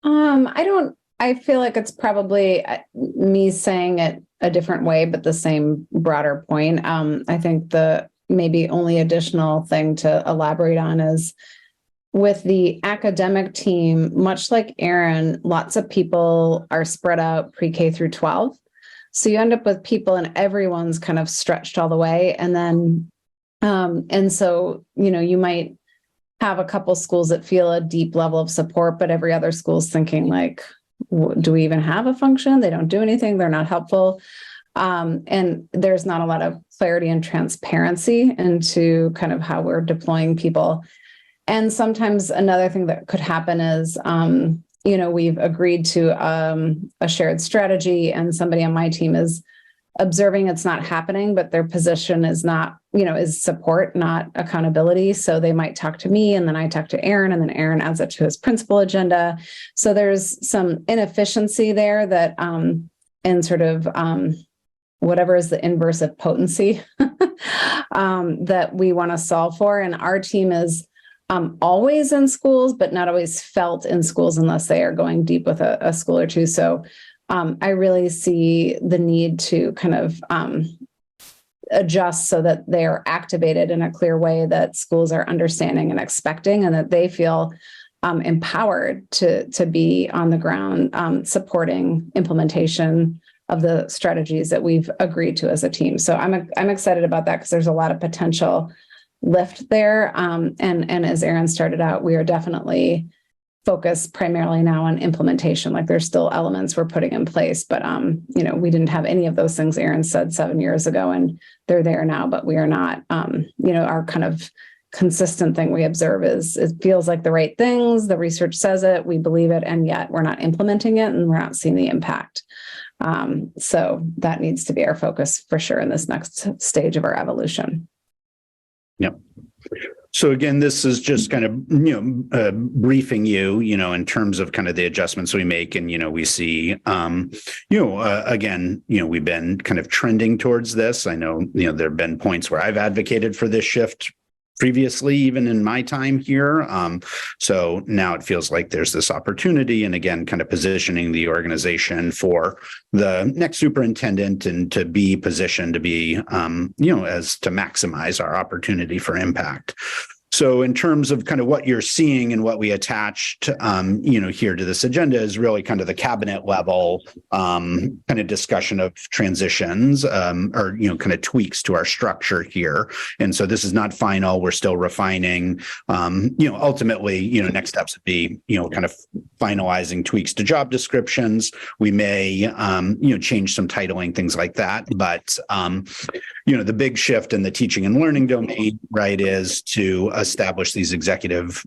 I feel like it's probably me saying it a different way, but the same broader point. I think the maybe only additional thing to elaborate on is with the academic team, much like Aaron, lots of people are spread out pre-K through 12. So you end up with people and everyone's kind of stretched all the way. And then, and so, you might have a couple schools that feel a deep level of support, but every other school is thinking like, do we even have a function? They don't do anything. They're not helpful. And there's not a lot of clarity and transparency into kind of how we're deploying people. And sometimes another thing that could happen is, we've agreed to a shared strategy and somebody on my team is observing it's not happening, but their position is not, is support, not accountability. So they might talk to me and then I talk to Aaron and then Aaron adds it to his principal agenda. So there's some inefficiency there that, and sort of, whatever is the inverse of potency that we want to solve for. And our team is always in schools, but not always felt in schools unless they are going deep with a school or two. So I really see the need to kind of adjust so that they are activated in a clear way that schools are understanding and expecting, and that they feel empowered to be on the ground supporting implementation of the strategies that we've agreed to as a team. So I'm excited about that because there's a lot of potential lift there. And as Erin started out, we are definitely focused primarily now on implementation. Like there's still elements we're putting in place, but we didn't have any of those things Erin said 7 years ago, and they're there now, but we are not, our kind of consistent thing we observe is it feels like the right things, the research says it, we believe it, and yet we're not implementing it and we're not seeing the impact. So that needs to be our focus for sure in this next stage of our evolution.
Yep. So again, this is just kind of, briefing you, in terms of kind of the adjustments we make. And, we see, again, we've been kind of trending towards this. I know, there have been points where I've advocated for this shift previously, even in my time here. So now it feels like there's this opportunity, and again, kind of positioning the organization for the next superintendent and to be positioned to be, as to maximize our opportunity for impact. So in terms of kind of what you're seeing and what we attached, here to this agenda is really kind of the cabinet level kind of discussion of transitions or, kind of tweaks to our structure here. And so this is not final. We're still refining. Ultimately, next steps would be, kind of finalizing tweaks to job descriptions. We may, change some titling, things like that. But, the big shift in the teaching and learning domain, right, is to establish these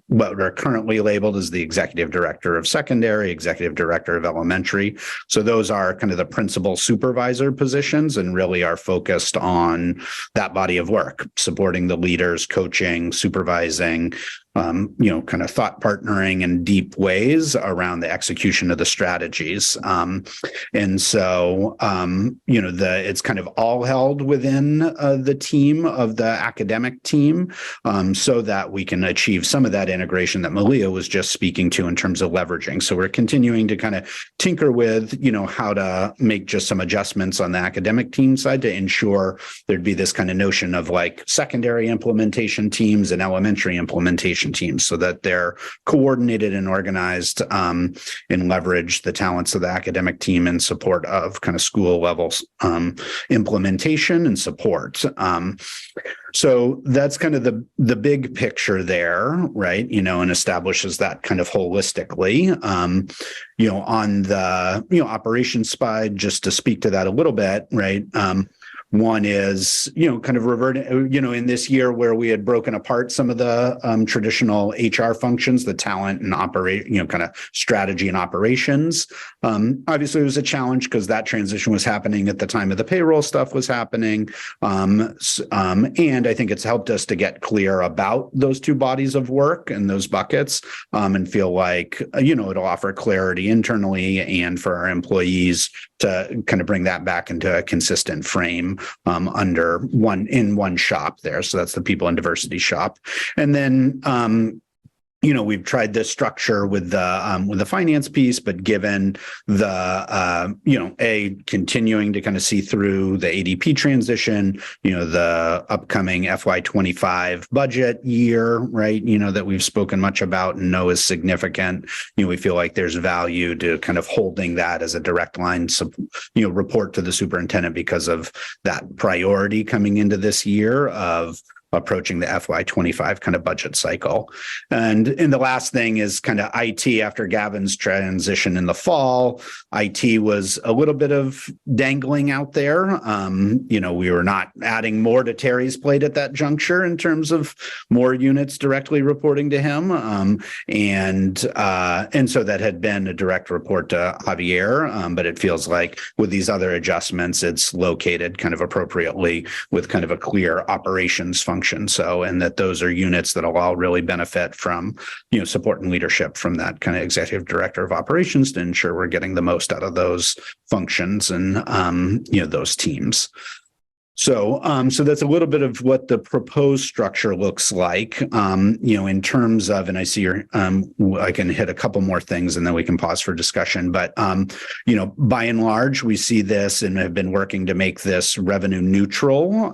what are currently labeled as the executive director of secondary, executive director of elementary. So those are kind of the principal supervisor positions and really are focused on that body of work, supporting the leaders, coaching, supervising, kind of thought partnering in deep ways around the execution of the strategies. And so, it's kind of all held within the team of the academic team so that we can achieve some of that integration that Malia was just speaking to in terms of leveraging. So we're continuing to kind of tinker with, how to make just some adjustments on the academic team side to ensure there'd be this kind of notion of like secondary implementation teams and elementary implementation teams so that they're coordinated and organized and leverage the talents of the academic team in support of kind of school levels implementation and support. So that's kind of the big picture there, right? And establishes that kind of holistically. On the operations side, just to speak to that a little bit, right? One is, kind of reverting, in this year where we had broken apart some of the traditional HR functions, the talent and kind of strategy and operations. Obviously, it was a challenge because that transition was happening at the time of the payroll stuff was happening. And I think it's helped us to get clear about those two bodies of work and those buckets and feel like, it'll offer clarity internally and for our employees to kind of bring that back into a consistent frame under one shop there. So that's the people and diversity shop. And then, we've tried this structure with the finance piece, but given the, continuing to kind of see through the ADP transition, the upcoming FY25 budget year, right, that we've spoken much about and know is significant. We feel like there's value to kind of holding that as a direct line, report to the superintendent because of that priority coming into this year of approaching the FY25 kind of budget cycle. And the last thing is kind of IT after Gavin's transition in the fall. IT was a little bit of dangling out there. We were not adding more to Terry's plate at that juncture in terms of more units directly reporting to him. And so that had been a direct report to Javier, but it feels like with these other adjustments, it's located kind of appropriately with kind of a clear operations function. So, and that those are units that'll all really benefit from, support and leadership from that kind of executive director of operations to ensure we're getting the most out of those functions and, those teams. So that's a little bit of what the proposed structure looks like, in terms of, and I see I can hit a couple more things and then we can pause for discussion. But, by and large, we see this and have been working to make this revenue neutral.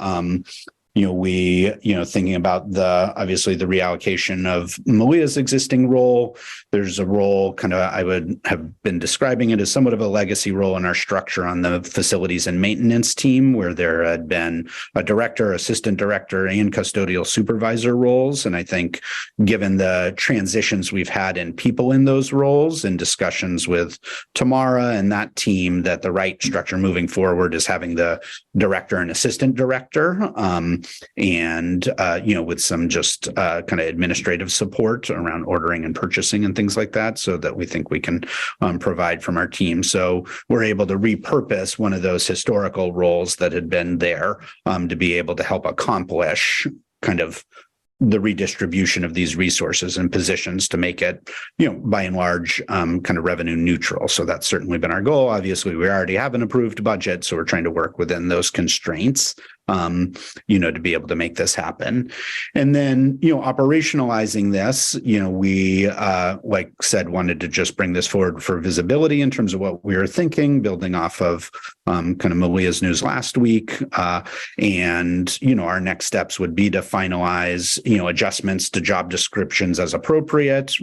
Thinking about obviously the reallocation of Malia's existing role, there's a role I would have been describing it as somewhat of a legacy role in our structure on the facilities and maintenance team, where there had been a director, assistant director, and custodial supervisor roles. And I think given the transitions we've had in people in those roles and discussions with Tamara and that team, that the right structure moving forward is having the director and assistant director. With some just kind of administrative support around ordering and purchasing and things like that, so that we think we can provide from our team. So we're able to repurpose one of those historical roles that had been there to be able to help accomplish kind of the redistribution of these resources and positions to make it, by and large, kind of revenue neutral. So that's certainly been our goal. Obviously, we already have an approved budget, so we're trying to work within those constraints, to be able to make this happen. And then, operationalizing this, we, like said, wanted to just bring this forward for visibility in terms of what we were thinking, building off of kind of Malia's news last week. Our next steps would be to finalize, adjustments to job descriptions as appropriate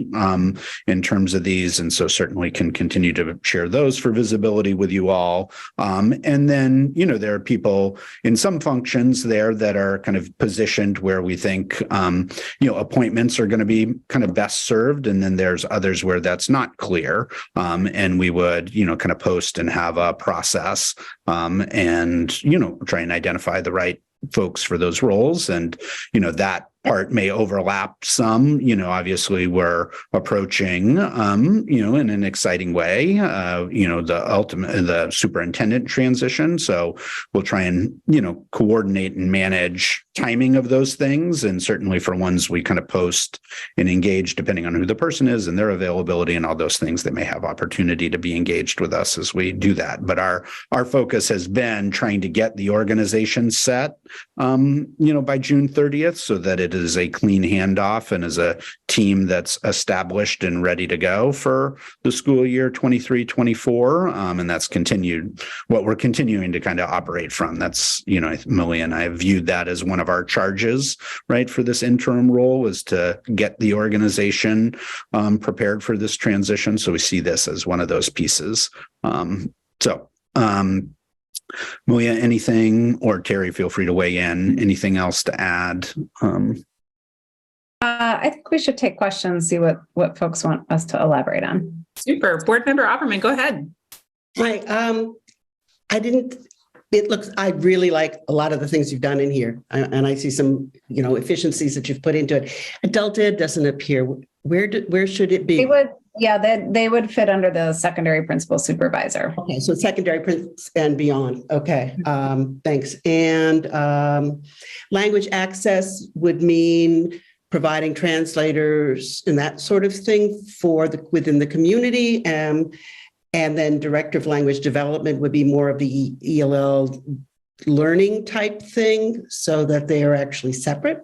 in terms of these. And so certainly can continue to share those for visibility with you all. And then, there are people in some functions there that are kind of positioned where we think, appointments are going to be kind of best served. And then there's others where that's not clear. And we would, kind of post and have a process and, try and identify the right folks for those roles. And, that part may overlap some. Obviously we're approaching, in an exciting way, the superintendent transition. So we'll try and, coordinate and manage timing of those things. And certainly for ones we kind of post and engage, depending on who the person is and their availability and all those things, they may have opportunity to be engaged with us as we do that. But our focus has been trying to get the organization set, by June 30th, so that it is a clean handoff and is a team that's established and ready to go for the school year 23-24. And that's what we're continuing to kind of operate from. That's, Malia and I have viewed that as one of our charges, right, for this interim role, was to get the organization prepared for this transition. So we see this as one of those pieces. Malia, anything, or Terry, feel free to weigh in. Anything else to add?
I think we should take questions, see what folks want us to elaborate on.
Super. Board Member Opperman, go ahead.
Hi. I really like a lot of the things you've done in here. And I see some, efficiencies that you've put into it. Adult ed doesn't appear. Where should it be?
They would fit under the secondary principal supervisor.
Okay, so secondary and beyond. Okay, thanks. And language access would mean providing translators and that sort of thing within the community. And then director of language development would be more of the ELL learning type thing, so that they are actually separate.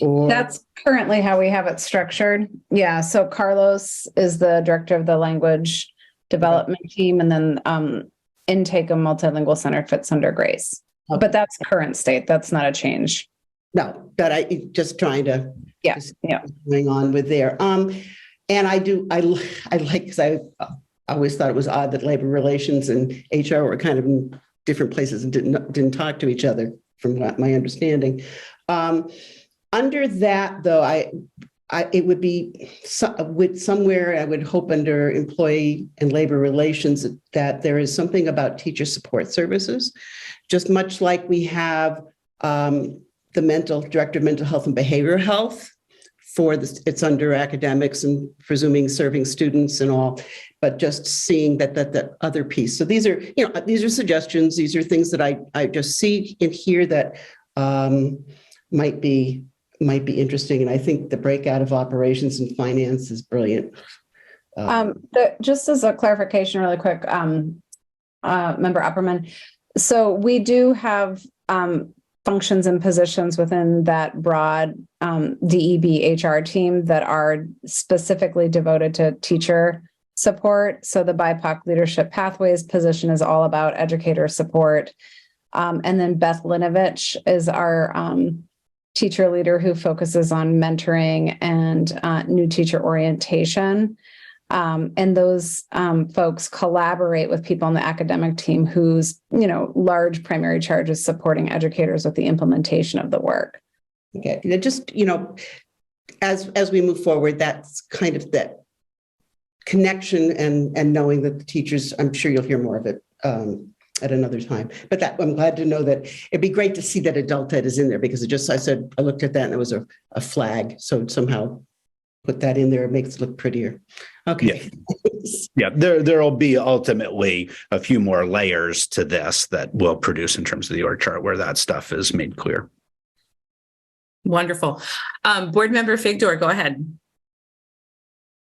Or
that's currently how we have it structured. Yeah. So Carlos is the director of the language development team, and then intake of multilingual center fits under Grace. Okay. But that's current state. That's not a change.
No, but I just trying to going on with there. And I like, because I always thought it was odd that labor relations and HR were kind of in different places and didn't talk to each other, from my understanding. Under that, though, it would be somewhere, I would hope, under employee and labor relations, that there is something about teacher support services, just much like we have the director of mental health and behavioral health. It's under academics and presuming serving students and all, but just seeing that other piece. So these are suggestions. These are things that I just see and hear that might be interesting. And I think the breakout of operations and finance is brilliant.
Just as a clarification really quick, Member Opperman, So we do have functions and positions within that broad DEB HR team that are specifically devoted to teacher support. So the BIPOC Leadership Pathways position is all about educator support. And then Beth Linovich is our teacher leader who focuses on mentoring and new teacher orientation. And those folks collaborate with people on the academic team whose, large primary charge is supporting educators with the implementation of the work.
Okay, just, as we move forward, that's kind of that connection and knowing that the teachers, I'm sure you'll hear more of it at another time. But that I'm glad to know that it'd be great to see that adult ed is in there, because I looked at that and it was a flag. So somehow put that in there, it makes it look prettier. Okay.
Yeah, there'll be ultimately a few more layers to this that we'll produce in terms of the org chart where that stuff is made clear.
Wonderful. Board Member Figdor, go ahead.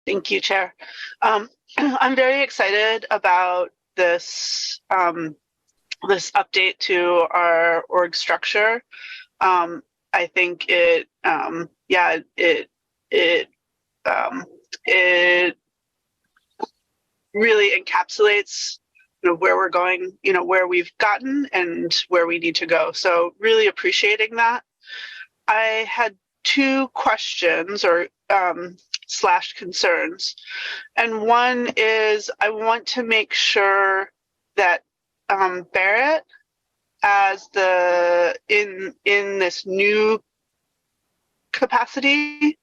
Thank you, Chair. I'm very excited about this this update to our org structure. I think it really encapsulates where we're going, where we've gotten and where we need to go. So really appreciating that. I had two questions or / concerns. And one is I want to make sure that Barrett, as in this new capacity,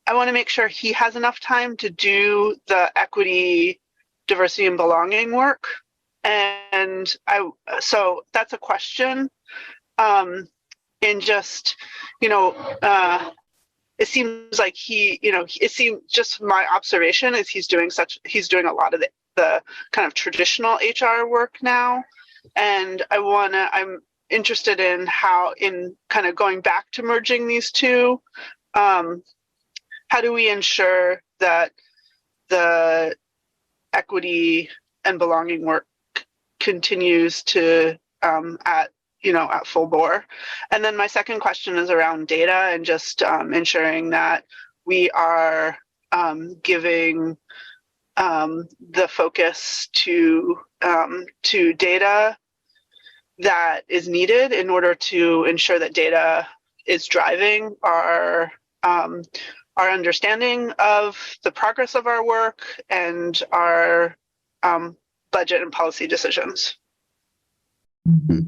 I want to make sure he has enough time to do the equity, diversity, and belonging work. And so that's a question. And just, it seems like just my observation is he's doing a lot of the kind of traditional HR work now. And I'm interested in how, in kind of going back to merging these two, how do we ensure that the equity and belonging work continues to at full bore? And then my second question is around data and just ensuring that we are giving the focus to data that is needed in order to ensure that data is driving our understanding of the progress of our work and our budget and policy decisions.
Mm-hmm.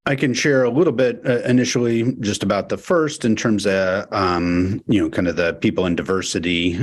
I can share a little bit initially just about the first in terms of, kind of the people and diversity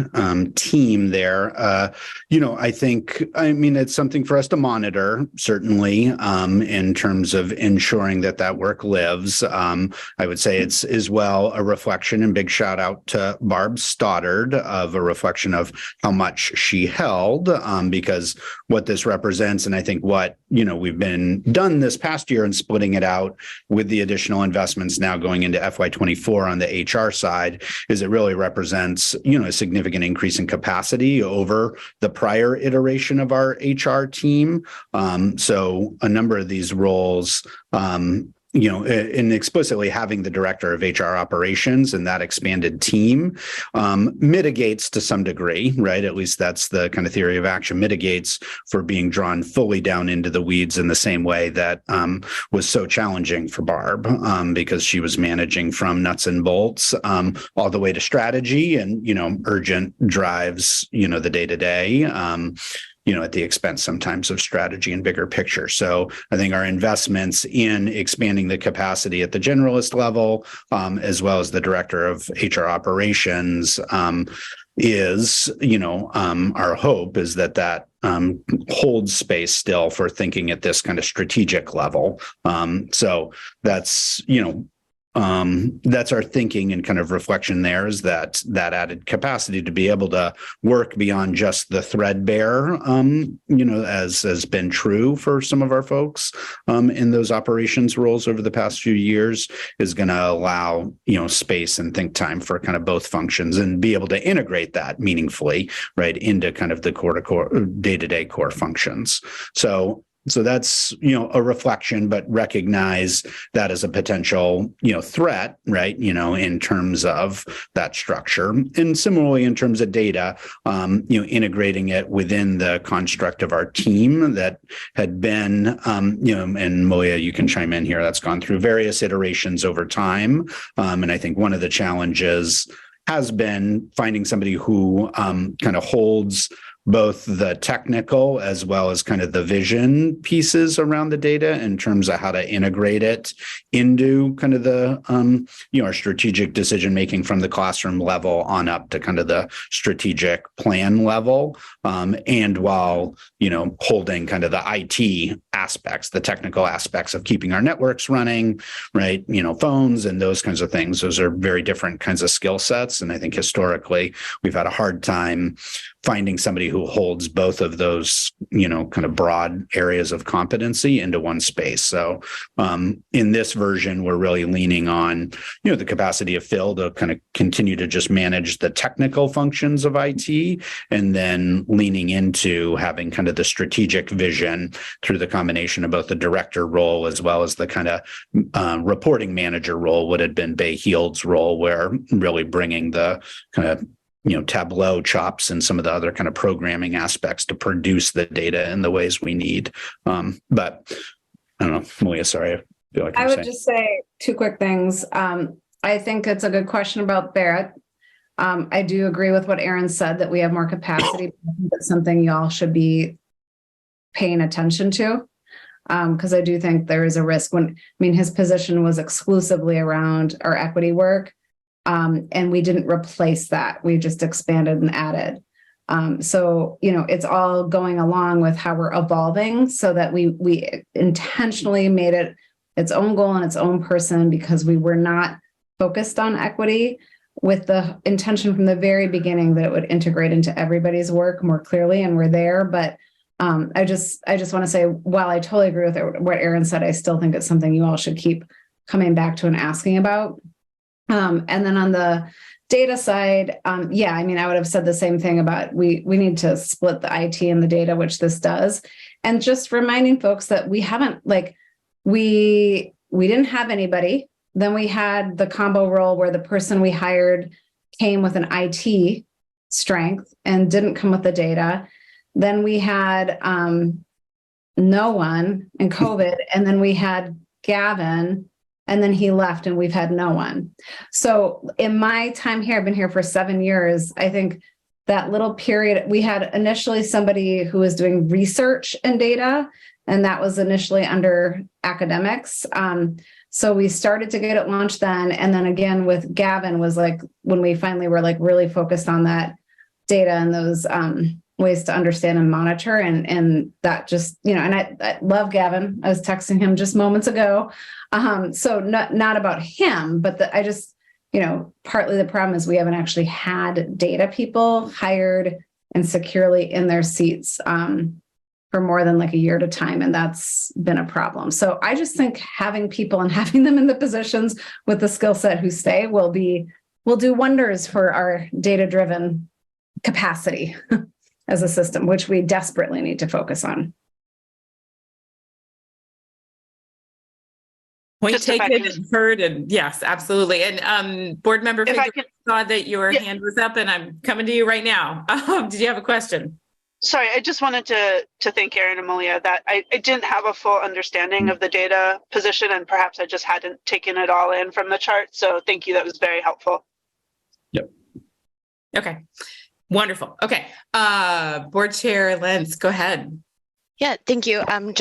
team there. I think, it's something for us to monitor, certainly, in terms of ensuring that work lives. I would say it's as well a reflection, and big shout out to Barb Stoddard, of a reflection of how much she held, because what this represents, and I think what, we've been done this past year and splitting it out with the additional investments now going into FY24 on the HR side, is it really represents, a significant increase in capacity over the prior iteration of our HR team. So a number of these roles, in explicitly having the director of HR operations and that expanded team mitigates to some degree, right? At least that's the kind of theory of action, mitigates for being drawn fully down into the weeds in the same way that was so challenging for Barb, because she was managing from nuts and bolts all the way to strategy and, urgent drives, the day-to-day. At the expense sometimes of strategy and bigger picture. So I think our investments in expanding the capacity at the generalist level, as well as the director of HR operations, is, our hope is that holds space still for thinking at this kind of strategic level. So that's, that's our thinking and kind of reflection there, is that added capacity to be able to work beyond just the threadbare, as has been true for some of our folks in those operations roles over the past few years, is going to allow, space and think time for kind of both functions and be able to integrate that meaningfully, right, into kind of the core day-to-day core functions. So that's, a reflection, but recognize that as a potential, threat, right, in terms of that structure. And similarly, in terms of data, integrating it within the construct of our team that had been, and Malia, you can chime in here, that's gone through various iterations over time. And I think one of the challenges has been finding somebody who kind of holds both the technical as well as kind of the vision pieces around the data in terms of how to integrate it into kind of the, our strategic decision making from the classroom level on up to kind of the strategic plan level. And while, holding kind of the IT aspects, the technical aspects of keeping our networks running, right? Phones and those kinds of things. Those are very different kinds of skill sets. And I think historically we've had a hard time finding somebody who holds both of those, kind of broad areas of competency into one space. So in this version, we're really leaning on, the capacity of Phil to kind of continue to just manage the technical functions of IT, and then leaning into having kind of the strategic vision through the combination of both the director role as well as the kind of reporting manager role, what had been Bay Heald's role, where really bringing the kind of Tableau chops and some of the other kind of programming aspects to produce the data in the ways we need. But I don't know, Malia, sorry. I feel like
I would just say two quick things. I think it's a good question about Barrett. I do agree with what Aaron said, that we have more capacity. I think that's something y'all should be paying attention to. Because I do think there is a risk his position was exclusively around our equity work. And we didn't replace that. We just expanded and added. So, it's all going along with how we're evolving, so that we intentionally made it its own goal and its own person, because we were not focused on equity, with the intention from the very beginning that it would integrate into everybody's work more clearly, and we're there. But I just want to say, while I totally agree with what Aaron said, I still think it's something you all should keep coming back to and asking about. And then on the data side, I would have said the same thing about we need to split the IT and the data, which this does. And just reminding folks that we haven't, we didn't have anybody. Then we had the combo role where the person we hired came with an IT strength and didn't come with the data. Then we had no one in COVID, and then we had Gavin, and then he left, and we've had no one. So in my time here, I've been here for 7 years. I think that little period, we had initially somebody who was doing research and data, and that was initially under academics. So we started to get it launched then. And then again with Gavin was when we finally were really focused on that data and those ways to understand and monitor. And that just, and I love Gavin. I was texting him just moments ago. So not about him, but I just, partly the problem is we haven't actually had data people hired and securely in their seats for more than a year at a time. And that's been a problem. So I just think having people and having them in the positions with the skill set who stay will do wonders for our data-driven capacity as a system, which we desperately need to focus on.
Point taken and heard, and yes, absolutely. And board member, I saw that your hand was up, and I'm coming to you right now. Did you have a question?
Sorry, I just wanted to thank Aaron and Malia that I didn't have a full understanding of the data position, and perhaps I just hadn't taken it all in from the chart. So thank you. That was very helpful.
Yep.
Okay. Wonderful. Okay. Board Chair Lentz, go ahead.
Yeah, thank you. I'm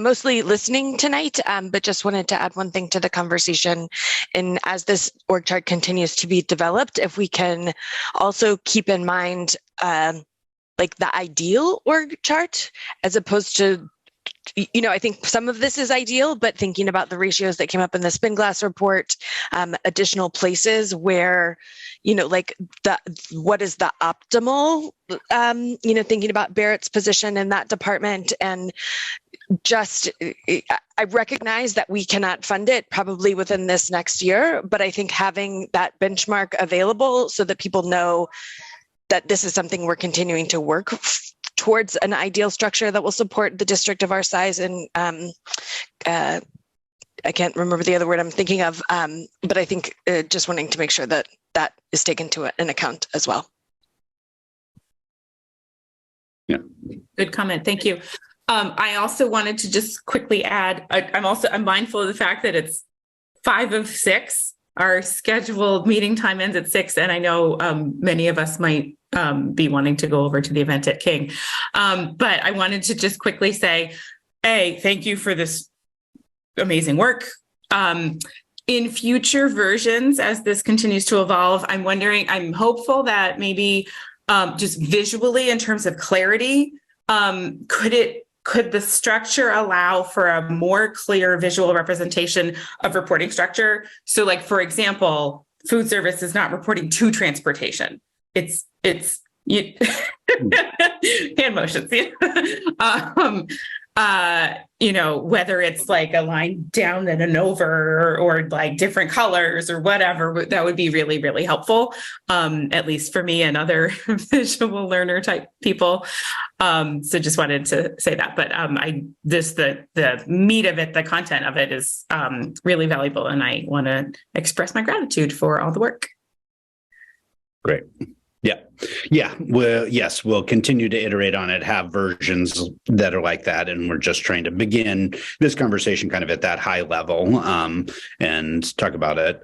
mostly listening tonight, but just wanted to add one thing to the conversation. And as this org chart continues to be developed, if we can also keep in mind the ideal org chart, as opposed to I think some of this is ideal, but thinking about the ratios that came up in the spin glass report, additional places where, like what is the optimal, thinking about Barrett's position in that department, and just, I recognize that we cannot fund it probably within this next year, but I think having that benchmark available so that people know that this is something we're continuing to work towards an ideal structure that will support the district of our size. And I can't remember the other word I'm thinking of, but I think just wanting to make sure that that is taken to an account as well.
Yeah.
Good comment. Thank you. I also wanted to just quickly add, I'm mindful of the fact that it's 5 of 6. Our scheduled meeting time ends at 6, and I know many of us might be wanting to go over to the event at King. But I wanted to just quickly say, thank you for this amazing work. In future versions, as this continues to evolve, I'm hopeful that maybe just visually in terms of clarity, could the structure allow for a more clear visual representation of reporting structure? So like, for example, food service is not reporting to transportation. It's hand motions. Whether it's like a line down and an over or like different colors or whatever, that would be really, really helpful. At least for me and other visual learner type people. So just wanted to say that, but the meat of it, the content of it is really valuable. And I want to express my gratitude for all the work.
Great. Yeah. Well, yes, we'll continue to iterate on it, have versions that are like that. And we're just trying to begin this conversation kind of at that high level and talk about it,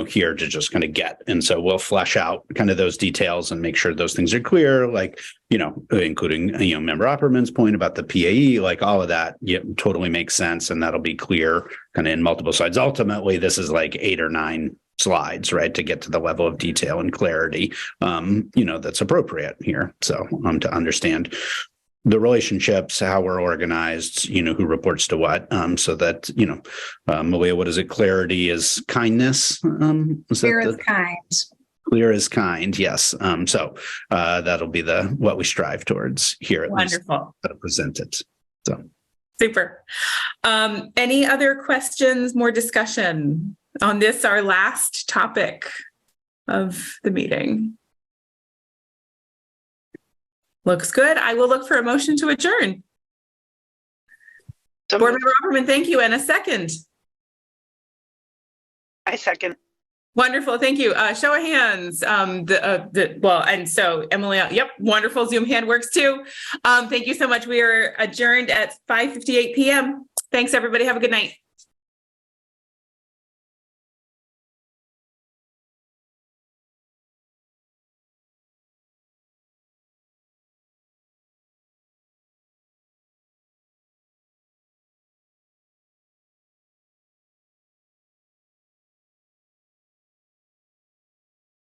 here to just kind of get. And so we'll flesh out kind of those details and make sure those things are clear, like, including, Member Opperman's point about the PAE, like all of that totally makes sense. And that'll be clear kind of in multiple slides. Ultimately, this is like 8 or 9 slides, right, to get to the level of detail and clarity, that's appropriate here. So to understand the relationships, how we're organized, who reports to what, so that, Malia, what is it? Clarity is kindness.
Clear is kind.
Clear is kind. Yes. So that'll be what we strive towards here. At
Wonderful.
Least, present it. So
super. Any other questions? More discussion on this, our last topic of the meeting? Looks good. I will look for a motion to adjourn. Board Member Opperman, thank you. And a second.
I second.
Wonderful. Thank you. Show of hands. And so Emily, yep. Wonderful. Zoom hand works too. Thank you so much. We are adjourned at 5:58 p.m. Thanks, everybody. Have a good night.